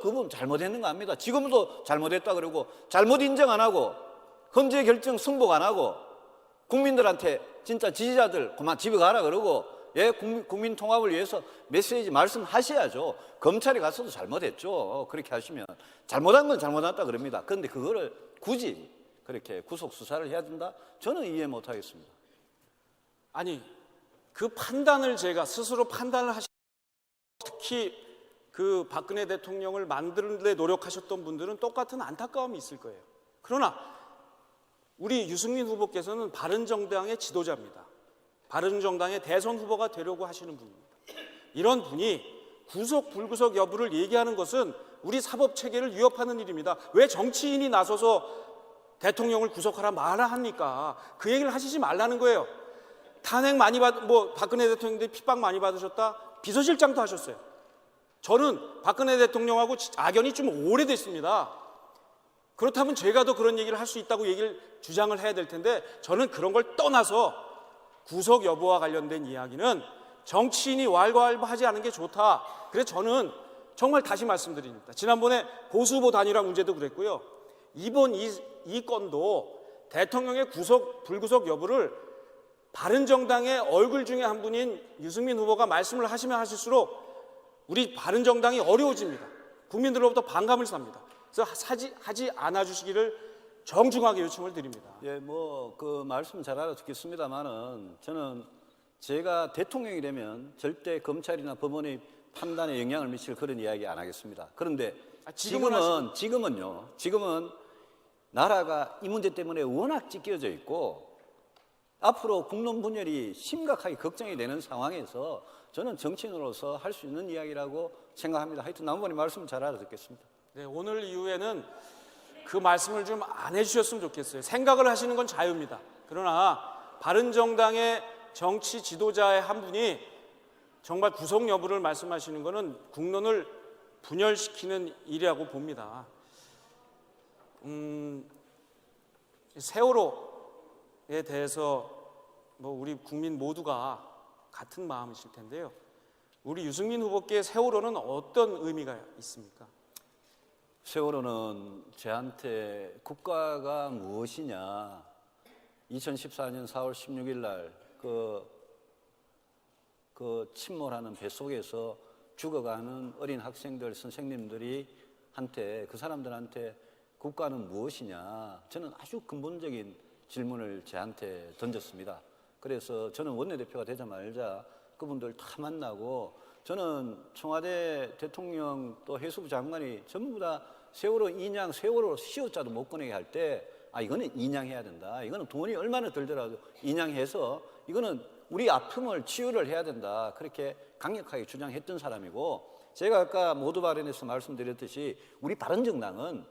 그분 잘못했는 거 압니다. 지금도 잘못했다 그러고 잘못 인정 안 하고 헌재 결정 승복 안 하고 국민들한테 진짜 지지자들 그만 집에 가라 그러고 국민 통합을 위해서 메시지 말씀하셔야죠. 검찰에 가서도 잘못했죠. 그렇게 하시면 잘못한 건 잘못했다 그럽니다. 그런데 그거를 굳이 그렇게 구속 수사를 해야 된다? 저는 이해 못 하겠습니다. 아니, 그 판단을 제가 스스로 판단을 하시, 특히 그 박근혜 대통령을 만드는 데 노력하셨던 분들은 똑같은 안타까움이 있을 거예요. 그러나 우리 유승민 후보께서는 바른정당의 지도자입니다. 바른정당의 대선 후보가 되려고 하시는 분입니다. 이런 분이 구속 불구속 여부를 얘기하는 것은 우리 사법체계를 위협하는 일입니다. 왜 정치인이 나서서 대통령을 구속하라 말아 합니까? 그 얘기를 하시지 말라는 거예요. 탄핵 많이 박근혜 대통령들이 핍박 많이 받으셨다? 비서실장도 하셨어요. 저는 박근혜 대통령하고 악연이 좀 오래됐습니다. 그렇다면 제가 더 그런 얘기를 할 수 있다고 얘기를 주장을 해야 될 텐데, 저는 그런 걸 떠나서 구속 여부와 관련된 이야기는 정치인이 왈가왈부하지 않은 게 좋다. 그래서 저는 정말 다시 말씀드립니다. 지난번에 보수후보 단일화 문제도 그랬고요. 이번 이 건도 대통령의 구속 불구속 여부를 바른정당의 얼굴 중에 한 분인 유승민 후보가 말씀을 하시면 하실수록 우리 바른정당이 어려워집니다. 국민들로부터 반감을 삽니다. 그래서 하지 않아 주시기를 정중하게 요청을 드립니다. 예, 그 말씀 잘 알아듣겠습니다만은 저는 제가 대통령이 되면 절대 검찰이나 법원의 판단에 영향을 미칠 그런 이야기 안 하겠습니다. 그런데 지금은 나라가 이 문제 때문에 워낙 찢겨져 있고 앞으로 국론 분열이 심각하게 걱정이 되는 상황에서 저는 정치인으로서 할 수 있는 이야기라고 생각합니다. 하여튼 남은분이 말씀 잘 알아듣겠습니다. 네, 오늘 이후에는 그 말씀을 좀 안 해주셨으면 좋겠어요. 생각을 하시는 건 자유입니다. 그러나 바른정당의 정치 지도자의 한 분이 정말 구속 여부를 말씀하시는 것은 국론을 분열시키는 일이라고 봅니다. 세월호에 대해서 우리 국민 모두가 같은 마음이실 텐데요. 우리 유승민 후보께 세월호는 어떤 의미가 있습니까? 세월호는 저한테 국가가 무엇이냐, 2014년 4월 16일 날 그 침몰하는 배 속에서 죽어가는 어린 학생들, 선생님들이 그 사람들한테 국가는 무엇이냐, 저는 아주 근본적인 질문을 저한테 던졌습니다. 그래서 저는 원내대표가 되자마자 그분들 다 만나고, 저는 청와대 대통령 또 해수부 장관이 전부 다 세월호 인양, 세월호 시효자도 못 꺼내게 할 때 이거는 인양해야 된다. 이거는 돈이 얼마나 들더라도 인양해서 이거는 우리 아픔을 치유를 해야 된다. 그렇게 강력하게 주장했던 사람이고, 제가 아까 모두 발언에서 말씀드렸듯이 우리 바른정당은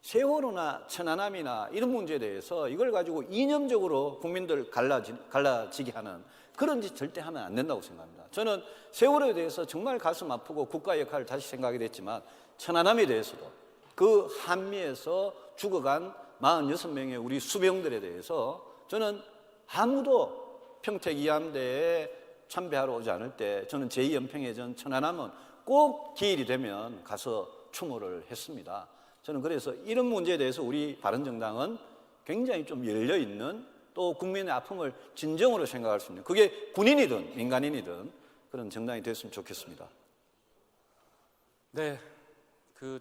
세월호나 천안함이나 이런 문제에 대해서 이걸 가지고 이념적으로 국민들 갈라지게 하는 그런 짓 절대 하면 안 된다고 생각합니다. 저는 세월호에 대해서 정말 가슴 아프고 국가 역할을 다시 생각이 됐지만, 천안함에 대해서도 그 한미에서 죽어간 46명의 우리 수병들에 대해서 저는 아무도 평택 이함대에 참배하러 오지 않을 때 저는 제2연평해전 천안함은 꼭 기일이 되면 가서 추모를 했습니다. 저는 그래서 이런 문제에 대해서 우리 바른정당은 굉장히 좀 열려있는, 또 국민의 아픔을 진정으로 생각할 수 있는, 그게 군인이든 민간인이든 그런 정당이 됐으면 좋겠습니다. 네,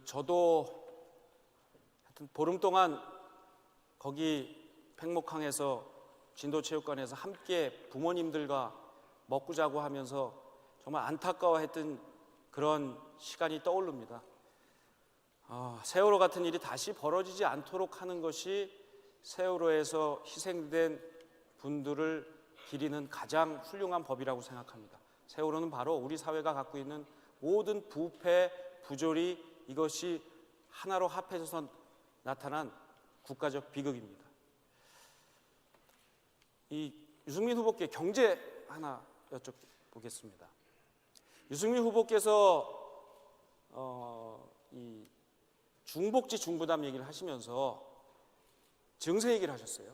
저도 하여튼 보름 동안 거기 팽목항에서 진도체육관에서 함께 부모님들과 먹고 자고 하면서 정말 안타까워했던 그런 시간이 떠오릅니다. 세월호 같은 일이 다시 벌어지지 않도록 하는 것이 세월호에서 희생된 분들을 기리는 가장 훌륭한 법이라고 생각합니다. 세월호는 바로 우리 사회가 갖고 있는 모든 부패, 부조리, 이것이 하나로 합해져서 나타난 국가적 비극입니다. 이 유승민 후보께 경제 하나 여쭤보겠습니다. 유승민 후보께서 이 중복지 중부담 얘기를 하시면서 증세 얘기를 하셨어요.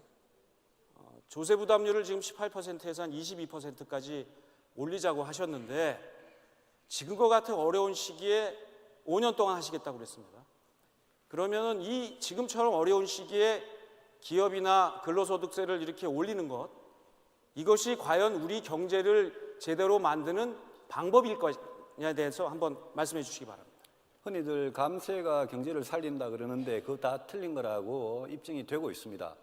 조세 부담률을 지금 18%에서 한 22%까지 올리자고 하셨는데, 지금과 같은 어려운 시기에 5년 동안 하시겠다고 그랬습니다. 그러면은 이 지금처럼 어려운 시기에 기업이나 근로소득세를 이렇게 올리는 것, 이것이 과연 우리 경제를 제대로 만드는 방법일 것이냐에 대해서 한번 말씀해 주시기 바랍니다. 흔히들 감세가 경제를 살린다 그러는데 그거 다 틀린 거라고 입증이 되고 있습니다.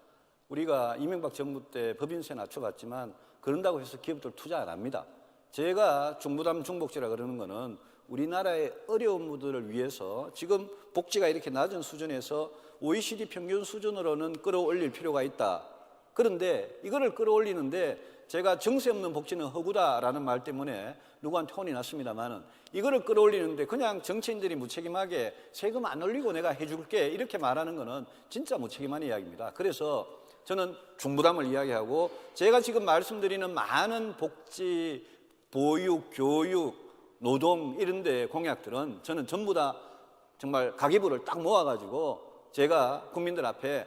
우리가 이명박 정부 때 법인세 낮춰봤지만 그런다고 해서 기업들 투자 안 합니다. 제가 중부담 중복지라 그러는 거는 우리나라의 어려운 분들을 위해서 지금 복지가 이렇게 낮은 수준에서 OECD 평균 수준으로는 끌어올릴 필요가 있다. 그런데 이거를 끌어올리는데 제가 정세 없는 복지는 허구다라는 말 때문에 누구한테 혼이 났습니다만은 이거를 끌어올리는데 그냥 정치인들이 무책임하게 세금 안 올리고 내가 해줄게 이렇게 말하는 거는 진짜 무책임한 이야기입니다. 그래서 저는 중부담을 이야기하고 제가 지금 말씀드리는 많은 복지, 보육, 교육, 노동 이런 데 공약들은 저는 전부 다 정말 가계부를 딱 모아가지고 제가 국민들 앞에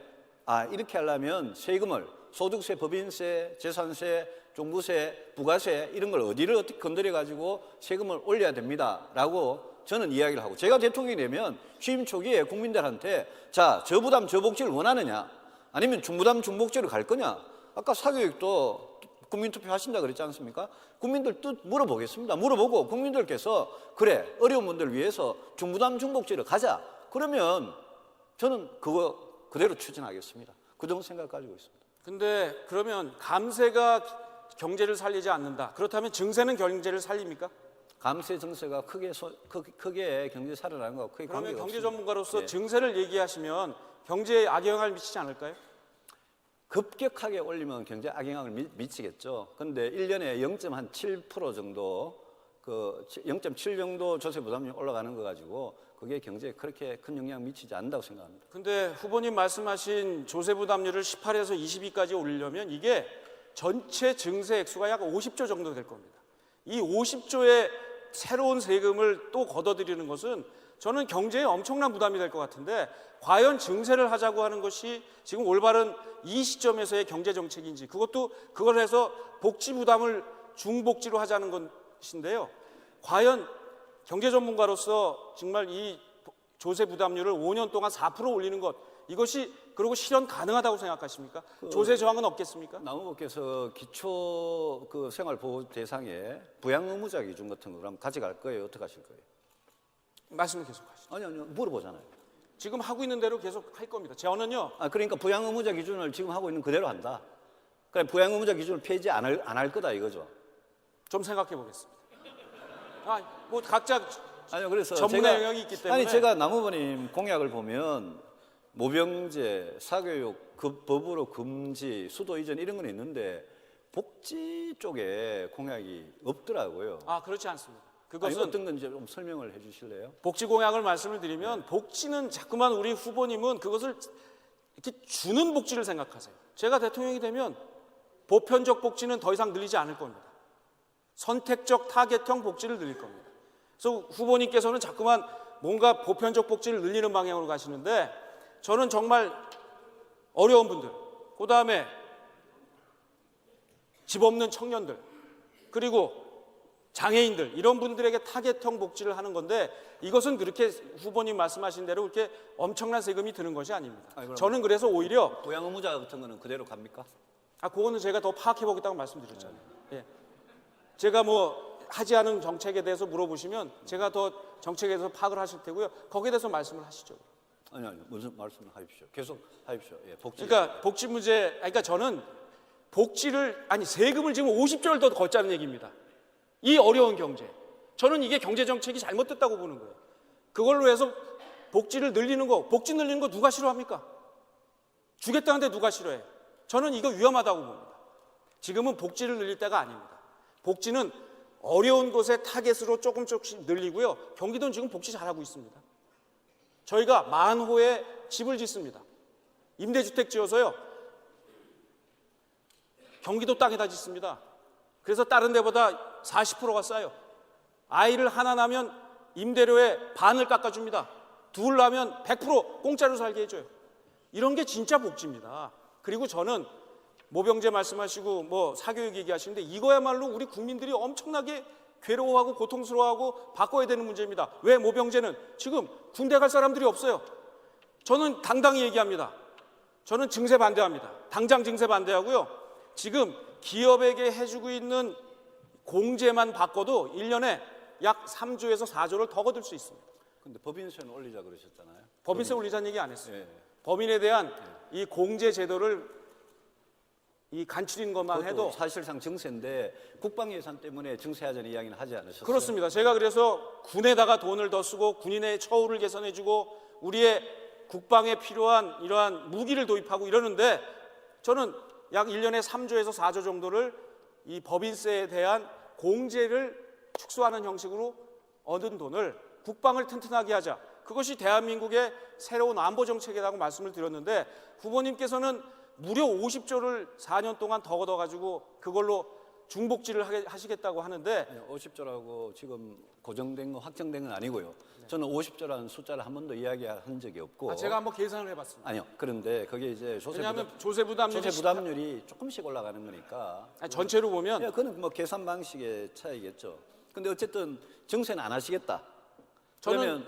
이렇게 하려면 세금을 소득세, 법인세, 재산세, 종부세, 부가세 이런 걸 어디를 어떻게 건드려가지고 세금을 올려야 됩니다라고 저는 이야기를 하고 제가 대통령이 되면 취임 초기에 국민들한테 자, 저부담 저복지를 원하느냐 아니면 중부담 중복지로 갈 거냐 아까 사교육도 국민투표 하신다 그랬지 않습니까? 국민들 뜻 물어보겠습니다. 물어보고 국민들께서 그래 어려운 분들을 위해서 중부담 중복지로 가자. 그러면 저는 그거 그대로 추진하겠습니다. 그 정도 생각 가지고 있습니다. 근데 그러면 감세가 경제를 살리지 않는다. 그렇다면 증세는 경제를 살립니까? 감세 증세가 크게 경제 살아나는 거 크게 그러면 관계가 경제 없습니다. 전문가로서 예. 증세를 얘기하시면 경제에 악영향을 미치지 않을까요? 급격하게 올리면 경제 악영향을 미치겠죠. 그런데 1년에 0.7% 정도, 0.7 정도 조세 부담이 올라가는 거 가지고 그게 경제에 그렇게 큰 영향 미치지 않는다고 생각합니다. 근데 후보님 말씀하신 조세 부담률을 18에서 22까지 올리려면 이게 전체 증세 액수가 약 50조 정도 될 겁니다. 이 50조의 새로운 세금을 또 걷어들이는 것은 저는 경제에 엄청난 부담이 될 것 같은데 과연 증세를 하자고 하는 것이 지금 올바른 이 시점에서의 경제 정책인지 그걸 해서 복지 부담을 중복지로 하자는 것인데요. 과연 경제 전문가로서 정말 이 조세 부담률을 5년 동안 4% 올리는 것 이것이 그리고 실현 가능하다고 생각하십니까? 조세 저항은 없겠습니까? 나무부께서 기초 생활보호 대상에 부양 의무자 기준 같은 거 그럼 가져갈 거예요? 어떻게 하실 거예요? 말씀을 계속 하시죠. 아니요 물어보잖아요. 지금 하고 있는 대로 계속 할 겁니다. 저는요. 그러니까 부양 의무자 기준을 지금 하고 있는 그대로 한다. 그럼 부양 의무자 기준을 폐지 안 할 거다 이거죠. 좀 생각해 보겠습니다. 뭐 각자 아니요, 그래서 전문의 영역이 있기 때문에 제가 남후보님 공약을 보면 모병제, 사교육, 법으로 금지, 수도 이전 이런 건 있는데 복지 쪽에 공약이 없더라고요. 그렇지 않습니다. 그것은 어떤 건지 좀 설명을 해주실래요? 복지 공약을 말씀을 드리면 복지는 자꾸만 우리 후보님은 그것을 이렇게 주는 복지를 생각하세요. 제가 대통령이 되면 보편적 복지는 더 이상 늘리지 않을 겁니다. 선택적 타겟형 복지를 늘릴 겁니다. 그래서 후보님께서는 자꾸만 뭔가 보편적 복지를 늘리는 방향으로 가시는데 저는 정말 어려운 분들, 그 다음에 집 없는 청년들, 그리고 장애인들 이런 분들에게 타겟형 복지를 하는 건데 이것은 그렇게 후보님 말씀하신 대로 그렇게 엄청난 세금이 드는 것이 아닙니다. 저는 그래서 오히려 부양 의무자 같은 거는 그대로 갑니까? 그거는 제가 더 파악해 보겠다고 말씀드렸잖아요. 예. 제가 뭐 하지 않은 정책에 대해서 물어보시면 제가 더 정책에 대해서 파악을 하실 테고요. 거기에 대해서 말씀을 하시죠. 아니요. 무슨 말씀을 하십시오. 계속 하십시오. 예, 복지. 그러니까 복지 문제, 그러니까 저는 세금을 지금 50조를 더 걷자는 얘기입니다. 이 어려운 경제. 저는 이게 경제 정책이 잘못됐다고 보는 거예요. 그걸로 해서 복지를 늘리는 거, 복지 늘리는 거 누가 싫어합니까? 주겠다는데 누가 싫어해? 저는 이거 위험하다고 봅니다. 지금은 복지를 늘릴 때가 아닙니다. 복지는 어려운 곳에 타겟으로 조금씩 늘리고요. 경기도는 지금 복지 잘하고 있습니다. 저희가 10,000호의 집을 짓습니다. 임대주택 지어서요. 경기도 땅에다 짓습니다. 그래서 다른 데보다 40%가 싸요. 아이를 하나 낳으면 임대료의 반을 깎아줍니다. 둘 낳으면 100% 공짜로 살게 해줘요. 이런 게 진짜 복지입니다. 그리고 저는 모병제 말씀하시고 뭐 사교육 얘기하시는데 이거야말로 우리 국민들이 엄청나게 괴로워하고 고통스러워하고 바꿔야 되는 문제입니다. 왜 모병제는 지금 군대 갈 사람들이 없어요. 저는 당당히 얘기합니다. 저는 증세 반대합니다. 당장 증세 반대하고요. 지금 기업에게 해주고 있는 공제만 바꿔도 1년에 약 3조에서 4조를 더 거둘 수 있습니다. 근데 법인세는 올리자 그러셨잖아요. 법인세 올리자는 얘기 안 했어요. 예. 법인에 대한 이 공제 제도를 이 간추린 것만 그것도 해도 사실상 증세인데 국방 예산 때문에 증세하자는 이야기는 하지 않으셨어요? 그렇습니다. 제가 그래서 군에다가 돈을 더 쓰고 군인의 처우를 개선해주고 우리의 국방에 필요한 이러한 무기를 도입하고 이러는데 저는 약 1년에 3조에서 4조 정도를 이 법인세에 대한 공제를 축소하는 형식으로 얻은 돈을 국방을 튼튼하게 하자. 그것이 대한민국의 새로운 안보 정책이라고 말씀을 드렸는데 후보님께서는 무려 50조를 4년 동안 더 걷어가지고 그걸로 중복지를 하시겠다고 하는데 50조라고 지금 고정된 거 확정된 건 아니고요. 저는 50조라는 숫자를 한 번도 이야기한 적이 없고. 제가 한번 계산을 해봤습니다. 아니요. 그런데 그게 이제 왜냐하면 조세 부담률이 조금씩 올라가는 거니까. 전체로 보면 그건 뭐 계산 방식의 차이겠죠. 근데 어쨌든 증세는 안 하시겠다. 저는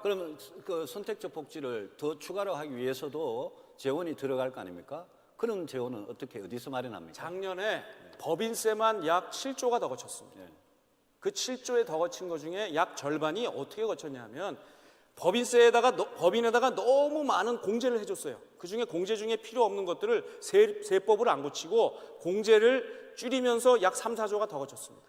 그러면 그 선택적 복지를 더 추가로 하기 위해서도 재원이 들어갈 거 아닙니까? 그런 재원은 어디서 마련합니까? 작년에 법인세만 약 7조가 더 거쳤습니다. 그 7조에 더 거친 것 중에 약 절반이 어떻게 거쳤냐면 법인에다가 너무 많은 공제를 해줬어요. 그 중에 공제 중에 필요 없는 것들을 세법을 안 고치고 공제를 줄이면서 약 3, 4조가 더 거쳤습니다.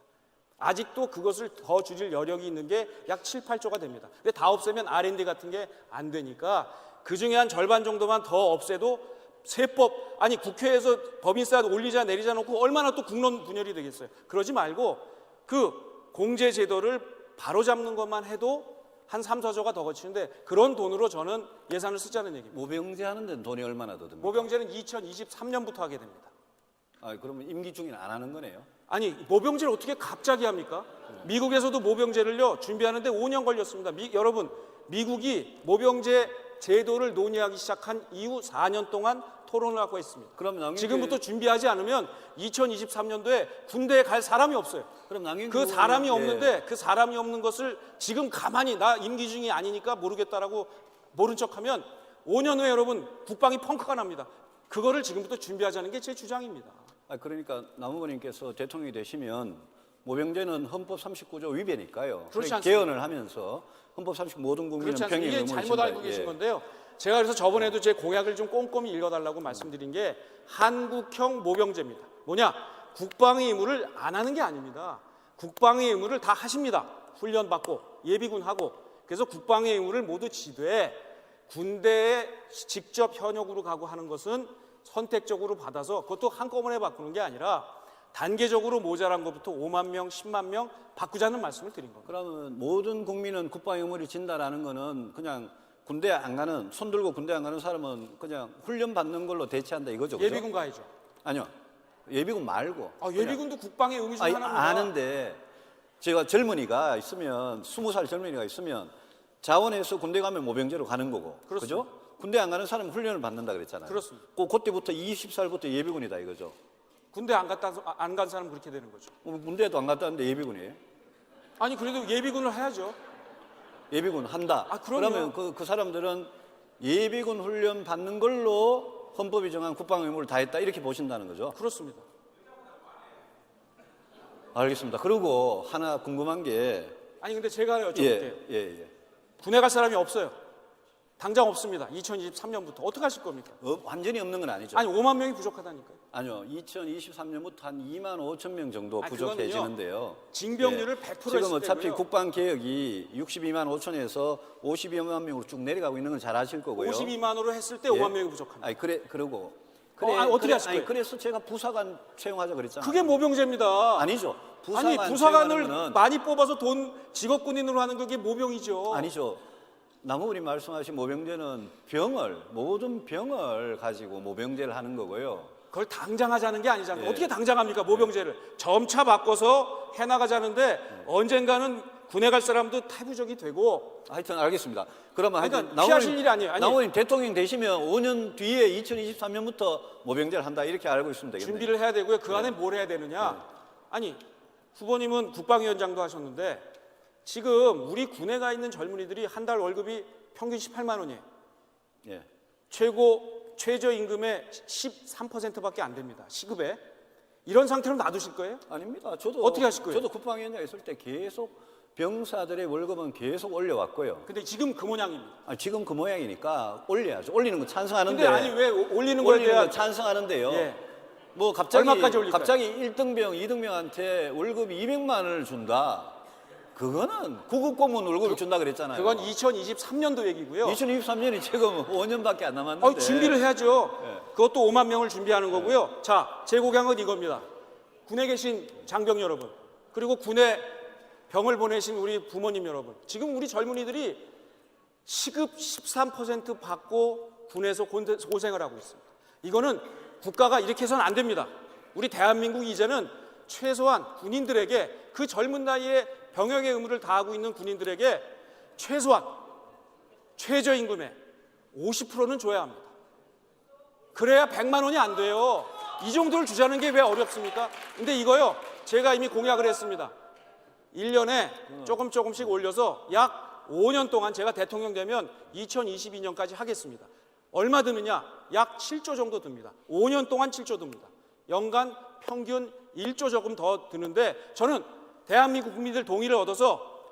아직도 그것을 더 줄일 여력이 있는 게 약 7, 8조가 됩니다. 근데 다 없애면 R&D 같은 게 안 되니까 그 중에 한 절반 정도만 더 없애도 세법, 아니 국회에서 법인세 올리자 내리자 놓고 얼마나 또 국론 분열이 되겠어요. 그러지 말고 그 공제 제도를 바로잡는 것만 해도 한 3, 4조가 더 거치는데 그런 돈으로 저는 예산을 쓰자는 얘기입니다. 모병제 하는 데는 돈이 얼마나 더 듭니까? 모병제는 2023년부터 하게 됩니다. 그러면 임기 중에는 안 하는 거네요? 아니 모병제를 어떻게 갑자기 합니까? 미국에서도 모병제를요 준비하는데 5년 걸렸습니다. 여러분 미국이 모병제 제도를 논의하기 시작한 이후 4년 동안 토론을 하고 있습니다. 그럼 지금부터 준비하지 않으면 2023년도에 군대에 갈 사람이 없어요. 그럼 그 사람이 없는데 그 사람이 없는 것을 지금 가만히 나 임기 중이 아니니까 모르겠다라고 모른 척하면 5년 후에 여러분 국방이 펑크가 납니다. 그거를 지금부터 준비하자는 게 제 주장입니다. 그러니까 남 후보님께서 대통령이 되시면 모병제는 헌법 39조 위배니까요. 그렇지 않습니다. 개헌을 하면서 헌법 39 모든 국민은 병행을 이게 잘못 알고 계신 건데요. 제가 그래서 저번에도 제 공약을 좀 꼼꼼히 읽어달라고 말씀드린 게 한국형 모병제입니다. 뭐냐? 국방의 의무를 안 하는 게 아닙니다. 국방의 의무를 다 하십니다. 훈련 받고 예비군 하고 그래서 국방의 의무를 모두 지되 군대에 직접 현역으로 가고 하는 것은 선택적으로 받아서 그것도 한꺼번에 바꾸는 게 아니라 단계적으로 모자란 것부터 5만 명, 10만 명 바꾸자는 말씀을 드린 겁니다. 그러면 모든 국민은 국방 의무를 진다라는 거는 그냥 군대 안 가는, 손 들고 군대 안 가는 사람은 그냥 훈련 받는 걸로 대체한다 이거죠? 그죠? 예비군 가야죠. 아니요. 예비군 말고. 예비군도 국방의 의무 중 하나입니다. 아는데 제가 젊은이가 있으면 20살 젊은이가 있으면 자원해서 군대 가면 모병제로 가는 거고. 그렇습니다. 그죠? 군대 안 가는 사람은 훈련을 받는다 그랬잖아요. 그렇습니다. 그때부터 20살부터 예비군이다 이거죠. 군대 안 간 사람은 그렇게 되는 거죠. 군대도 안 갔다는데 예비군이에요? 아니 그래도 예비군을 해야죠. 예비군 한다. 그럼요. 그러면 그 사람들은 예비군 훈련 받는 걸로 헌법이 정한 국방 의무를 다했다 이렇게 보신다는 거죠? 그렇습니다. 알겠습니다. 그리고 하나 궁금한 게 아니 근데 제가 여쭤볼게요. 예. 군에 갈 사람이 없어요. 당장 없습니다. 2023년부터 어떻게 하실 겁니까? 완전히 없는 건 아니죠. 아니 5만 명이 부족하다니까요. 아니요. 2023년부터 한 2만 5천 명 정도 부족해지는데요. 징병률을 100% 했을 지금 어차피 때고요. 국방개혁이 62만 5천에서 52만 명으로 쭉 내려가고 있는 건 잘 아실 거고요. 52만으로 했을 때 5만 명이 부족합니다. 아니 그러고 어떻게 하실 거예요? 그래서 제가 부사관 채용하자 그랬잖아요. 그게 모병제입니다. 아니죠. 부사관을 많이 뽑아서 돈 직업군인으로 하는 게 모병이죠. 아니죠. 남우님 말씀하신 모병제는 모든 병을 가지고 모병제를 하는 거고요. 그걸 당장 하자는 게 아니잖아요. 어떻게 당장 합니까? 모병제를 점차 바꿔서 해나가자는데 언젠가는 군에 갈 사람도 탈부족이 되고. 하여튼 알겠습니다. 그러면 피하실 일이 아니에요. 남우님 대통령 되시면 5년 뒤에 2023년부터 모병제를 한다 이렇게 알고 있으면 되겠네요. 준비를 해야 되고요. 그 안에 뭘 해야 되느냐? 아니 후보님은 국방위원장도 하셨는데 지금 우리 군에 가 있는 젊은이들이 한 달 월급이 평균 18만 원이에요. 예. 최저임금의 13%밖에 안 됩니다. 시급에. 이런 상태로 놔두실 거예요? 아닙니다. 저도 어떻게 하실 거예요? 저도 국방위원장 있을 때 계속 병사들의 월급은 계속 올려왔고요. 근데 지금 그 모양입니다. 지금 그 모양이니까 올려야죠. 올리는 거 찬성하는데. 근데 아니 왜 올리는 거에 대한 찬성하는데요. 뭐 갑자기 얼마까지 올릴까요? 갑자기 1등병, 2등병한테 월급이 200만 원을 준다. 그거는 구급 고문 월급을 준다 그랬잖아요. 그건 2023년도 얘기고요. 2023년이 지금 5년밖에 안 남았는데. 준비를 해야죠. 네. 그것도 5만 명을 준비하는 거고요. 자, 제 고향은 이겁니다. 군에 계신 장병 여러분, 그리고 군에 병을 보내신 우리 부모님 여러분, 지금 우리 젊은이들이 시급 13% 받고 군에서 고생을 하고 있습니다. 이거는 국가가 이렇게 해서는 안 됩니다. 우리 대한민국 이제는 최소한 군인들에게, 그 젊은 나이에 병역의 의무를 다하고 있는 군인들에게 최소한 최저임금의 50%는 줘야 합니다. 그래야 100만 원이 안 돼요. 이 정도를 주자는 게 왜 어렵습니까? 근데 이거요, 제가 이미 공약을 했습니다. 1년에 조금씩 올려서 약 5년 동안 제가 대통령 되면 2022년까지 하겠습니다. 얼마 드느냐? 약 7조 정도 듭니다. 5년 동안 7조 듭니다. 연간 평균 1조 조금 더 드는데, 저는 대한민국 국민들 동의를 얻어서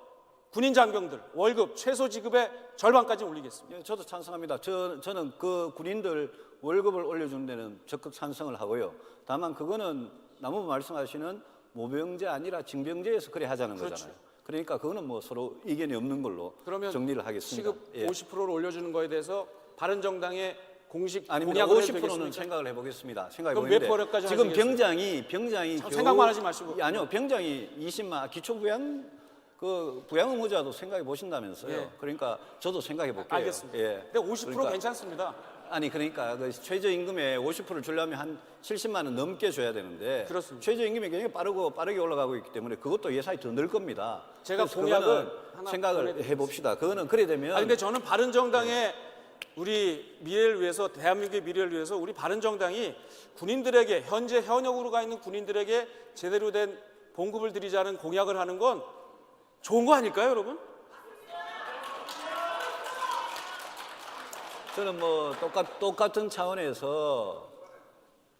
군인 장병들 월급 최소 지급의 절반까지 올리겠습니다. 예, 저도 찬성합니다. 저는 그 군인들 월급을 올려주는 데는 적극 찬성을 하고요. 다만 그거는 나무 말씀하시는 모병제 아니라 징병제에서 그래 하자는 거잖아요. 그러니까 그거는 뭐 서로 이견이 없는 걸로 그러면 정리를 하겠습니다. 시급 예. 50%를 올려주는 거에 대해서 바른정당의 공식 아닙니다. 공약을 해도 50%는 되겠습니까? 생각을 해보겠습니다. 생각해 그럼 보는데 몇 프로까지 지금 하시겠어요? 병장이 생각만 하지 마시고. 아니요, 병장이 20만 기초부양 부양 의무자도 생각해 보신다면서요. 예. 그러니까 저도 생각해 볼게요. 알겠습니다. 예. 근데 50% 그러니까, 괜찮습니다. 아니 그러니까 그 최저임금의 50%를 주려면 한 70만 원 넘게 줘야 되는데 그렇습니다. 최저임금이 굉장히 빠르게 올라가고 있기 때문에 그것도 예산이 더 늘 겁니다. 제가 그래서 공약을 그거는 하나 생각을 보내드리겠습니다. 해봅시다. 그거는 그래 되면 근데 저는 바른정당의 우리 미래를 위해서, 대한민국의 미래를 위해서 우리 바른정당이 군인들에게, 현재 현역으로 가 있는 군인들에게 제대로 된 봉급을 드리자는 공약을 하는 건 좋은 거 아닐까요, 여러분? 저는 뭐 똑같은 차원에서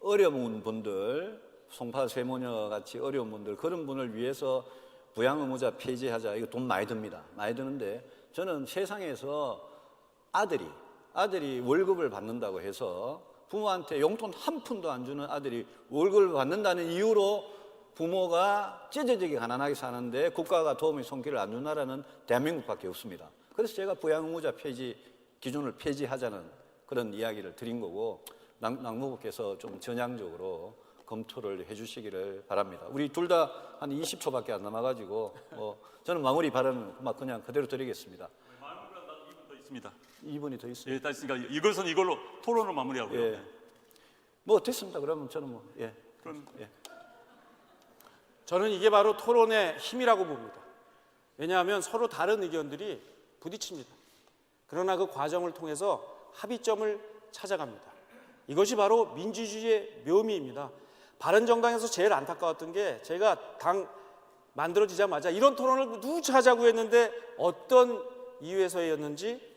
어려운 분들, 송파 세모녀 같이 어려운 분들, 그런 분을 위해서 부양 의무자 폐지하자. 이거 돈 많이 듭니다. 많이 드는데 저는 세상에서 아들이 월급을 받는다고 해서 부모한테 용돈 한 푼도 안 주는 아들이 월급을 받는다는 이유로 부모가 찢어지게 가난하게 사는데 국가가 도움의 손길을 안 준다라는 대한민국밖에 없습니다. 그래서 제가 부양 의무자 기준을 폐지하자는 그런 이야기를 드린 거고, 낙무부께서 좀 전향적으로 검토를 해주시기를 바랍니다. 우리 둘 다 한 20초밖에 안 남아가지고 저는 마무리 발언은 그냥 그대로 드리겠습니다. 2분 더 있습니다. 2분이 더 있어요. 예, 됐으니까 이것은 이걸로 토론을 마무리하고요. 예. 뭐 됐습니다. 그러면 저는 그럼 저는 이게 바로 토론의 힘이라고 봅니다. 왜냐하면 서로 다른 의견들이 부딪힙니다. 그러나 그 과정을 통해서 합의점을 찾아갑니다. 이것이 바로 민주주의의 묘미입니다. 바른정당에서 제일 안타까웠던 게, 제가 당 만들어지자마자 이런 토론을 누차 하자고 했는데 어떤 이유에서였는지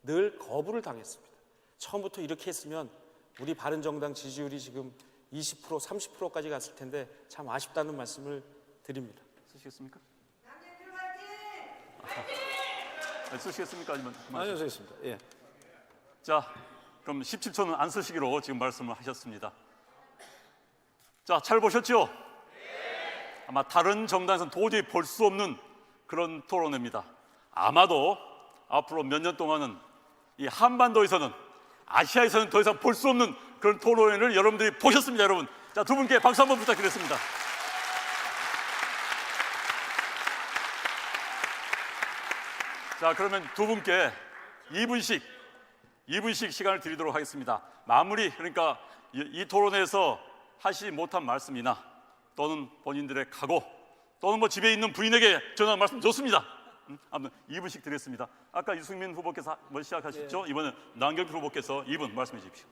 늘 거부를 당했습니다. 처음부터 이렇게 했으면 우리 바른정당 지지율이 지금 20%, 30%까지 갔을 텐데 참 아쉽다는 말씀을 드립니다. 쓰시겠습니까? 쓰시겠습니까? 아니면 아니요, 쓰겠습니다. 예. 자, 그럼 17초는 안 쓰시기로 지금 말씀을 하셨습니다. 자, 잘 보셨죠? 아마 다른 정당에서는 도저히 볼 수 없는 그런 토론회입니다. 아마도 앞으로 몇 년 동안은 이 한반도에서는, 아시아에서는 더 이상 볼 수 없는 그런 토론회를 여러분들이 보셨습니다, 여러분. 자, 두 분께 박수 한번 부탁드리겠습니다. 자, 그러면 두 분께 2분씩 시간을 드리도록 하겠습니다. 마무리, 그러니까 이 토론회에서 하시지 못한 말씀이나 또는 본인들의 각오, 또는 뭐 집에 있는 부인에게 전한 말씀 좋습니다. 아무튼 2분씩 드리겠습니다. 아까 유승민 후보께서 먼저 시작하셨죠? 이번엔 남경필 후보께서 2분 말씀해 주십시오.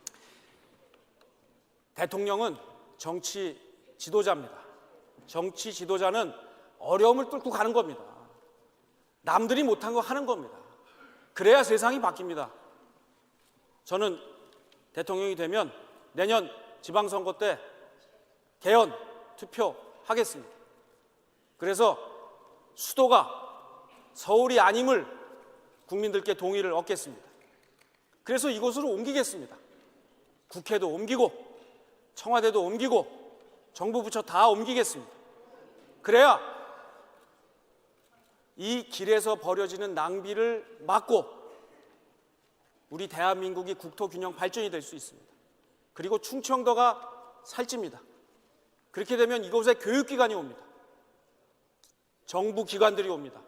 대통령은 정치 지도자입니다. 정치 지도자는 어려움을 뚫고 가는 겁니다. 남들이 못한 거 하는 겁니다. 그래야 세상이 바뀝니다. 저는 대통령이 되면 내년 지방선거 때 개헌 투표하겠습니다. 그래서 수도가 서울이 아님을 국민들께 동의를 얻겠습니다. 그래서 이곳으로 옮기겠습니다. 국회도 옮기고 청와대도 옮기고 정부 부처 다 옮기겠습니다. 그래야 이 길에서 벌어지는 낭비를 막고 우리 대한민국이 국토 균형 발전이 될 수 있습니다. 그리고 충청도가 살찝니다. 그렇게 되면 이곳에 교육기관이 옵니다. 정부 기관들이 옵니다.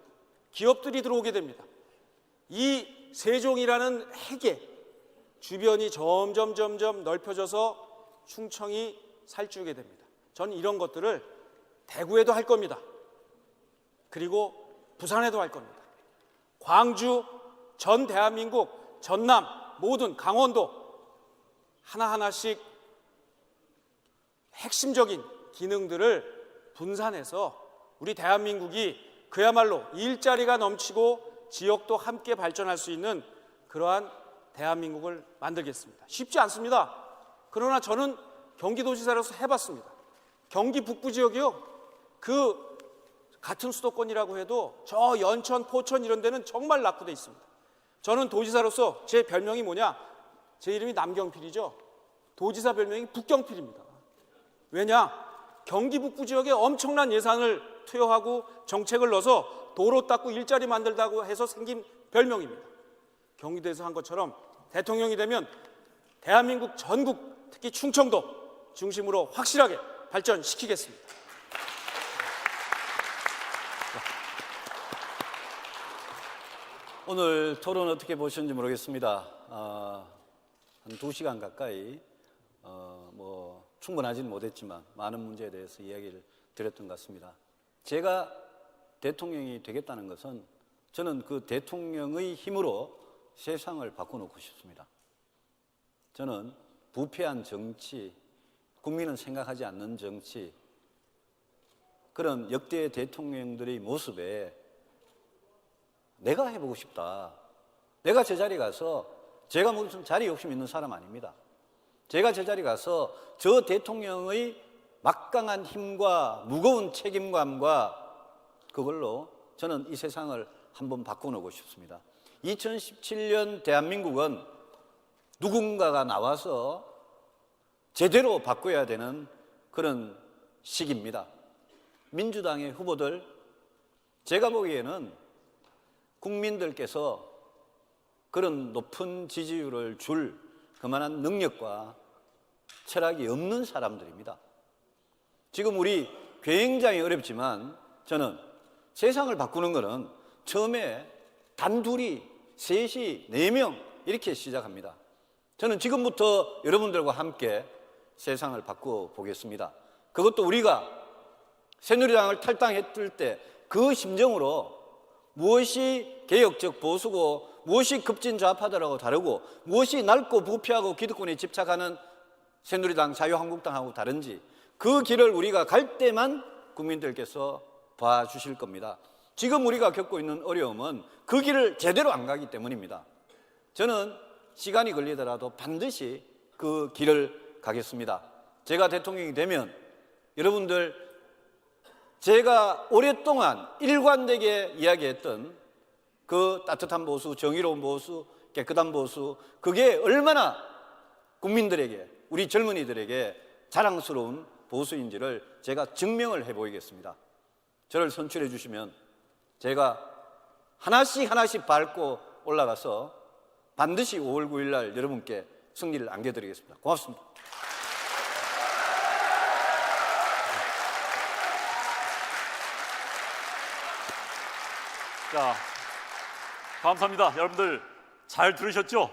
기업들이 들어오게 됩니다. 이 세종이라는 핵에 주변이 점점 넓혀져서 충청이 살찌우게 됩니다. 저는 이런 것들을 대구에도 할 겁니다. 그리고 부산에도 할 겁니다. 광주, 전 대한민국, 전남, 모든 강원도 하나하나씩 핵심적인 기능들을 분산해서 우리 대한민국이 그야말로 일자리가 넘치고 지역도 함께 발전할 수 있는 그러한 대한민국을 만들겠습니다. 쉽지 않습니다. 그러나 저는 경기도지사로서 해봤습니다. 경기 북부 지역이요, 그 같은 수도권이라고 해도 저 연천, 포천 이런 데는 정말 낙후돼 있습니다. 저는 도지사로서 제 별명이 뭐냐? 제 이름이 남경필이죠. 도지사 별명이 북경필입니다. 왜냐? 경기 북부 지역에 엄청난 예산을 투여하고 정책을 넣어서 도로 닦고 일자리 만들다고 해서 생긴 별명입니다. 경기도에서 한 것처럼 대통령이 되면 대한민국 전국, 특히 충청도 중심으로 확실하게 발전시키겠습니다. 오늘 토론 어떻게 보셨는지 모르겠습니다. 한 2시간 가까이 충분하지는 못했지만 많은 문제에 대해서 이야기를 드렸던 것 같습니다. 제가 대통령이 되겠다는 것은 저는 그 대통령의 힘으로 세상을 바꿔놓고 싶습니다. 저는 부패한 정치, 국민은 생각하지 않는 정치, 그런 역대 대통령들의 모습에 내가 해보고 싶다. 내가 저 자리 가서, 제가 무슨 자리 욕심 있는 사람 아닙니다. 제가 저 자리 가서 저 대통령의 막강한 힘과 무거운 책임감과 그걸로 저는 이 세상을 한번 바꿔놓고 싶습니다. 2017년 대한민국은 누군가가 나와서 제대로 바꿔야 되는 그런 시기입니다. 민주당의 후보들, 제가 보기에는 국민들께서 그런 높은 지지율을 줄 그만한 능력과 철학이 없는 사람들입니다. 지금 우리 굉장히 어렵지만 저는 세상을 바꾸는 것은 처음에 단둘이, 셋이, 4명 이렇게 시작합니다. 저는 지금부터 여러분들과 함께 세상을 바꿔보겠습니다. 그것도 우리가 새누리당을 탈당했을 때 그 심정으로 무엇이 개혁적 보수고 무엇이 급진 좌파들하고 다르고 무엇이 낡고 부패하고 기득권에 집착하는 새누리당, 자유한국당하고 다른지 그 길을 우리가 갈 때만 국민들께서 봐주실 겁니다. 지금 우리가 겪고 있는 어려움은 그 길을 제대로 안 가기 때문입니다. 저는 시간이 걸리더라도 반드시 그 길을 가겠습니다. 제가 대통령이 되면 여러분들, 제가 오랫동안 일관되게 이야기했던 그 따뜻한 보수, 정의로운 보수, 깨끗한 보수, 그게 얼마나 국민들에게, 우리 젊은이들에게 자랑스러운 보수인지를 제가 증명을 해보이겠습니다. 저를 선출해 주시면 제가 하나씩 밟고 올라가서 반드시 5월 9일 날 여러분께 승리를 안겨드리겠습니다. 고맙습니다. 자, 감사합니다. 여러분들 잘 들으셨죠?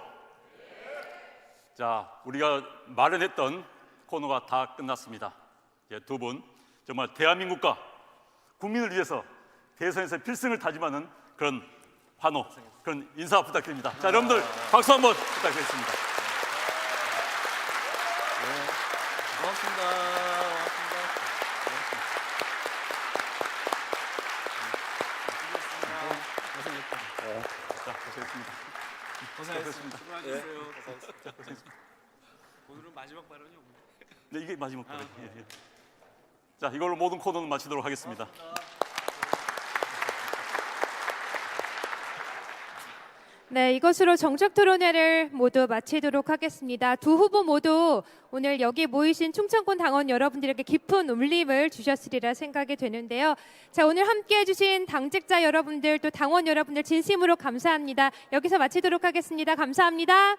자, 우리가 마련했던 코너가 다 끝났습니다. 이제 두 분 정말 대한민국과 국민을 위해서 대선에서 필승을 다짐하는 그런 환호, 그런 인사 부탁드립니다. 자, 여러분들 박수 한번 부탁드리겠습니다. 고맙습니다. 고생했습니다. 수고하셨습니다. 오늘은 마지막 발언이 없네요. 네, 이게 마지막 발언. 예. 자, 이걸로 모든 코너는 마치도록 하겠습니다. 네, 이것으로 정책 토론회를 모두 마치도록 하겠습니다. 두 후보 모두 오늘 여기 모이신 충청권 당원 여러분들에게 깊은 울림을 주셨으리라 생각이 되는데요. 자, 오늘 함께해 주신 당직자 여러분들 또 당원 여러분들 진심으로 감사합니다. 여기서 마치도록 하겠습니다. 감사합니다.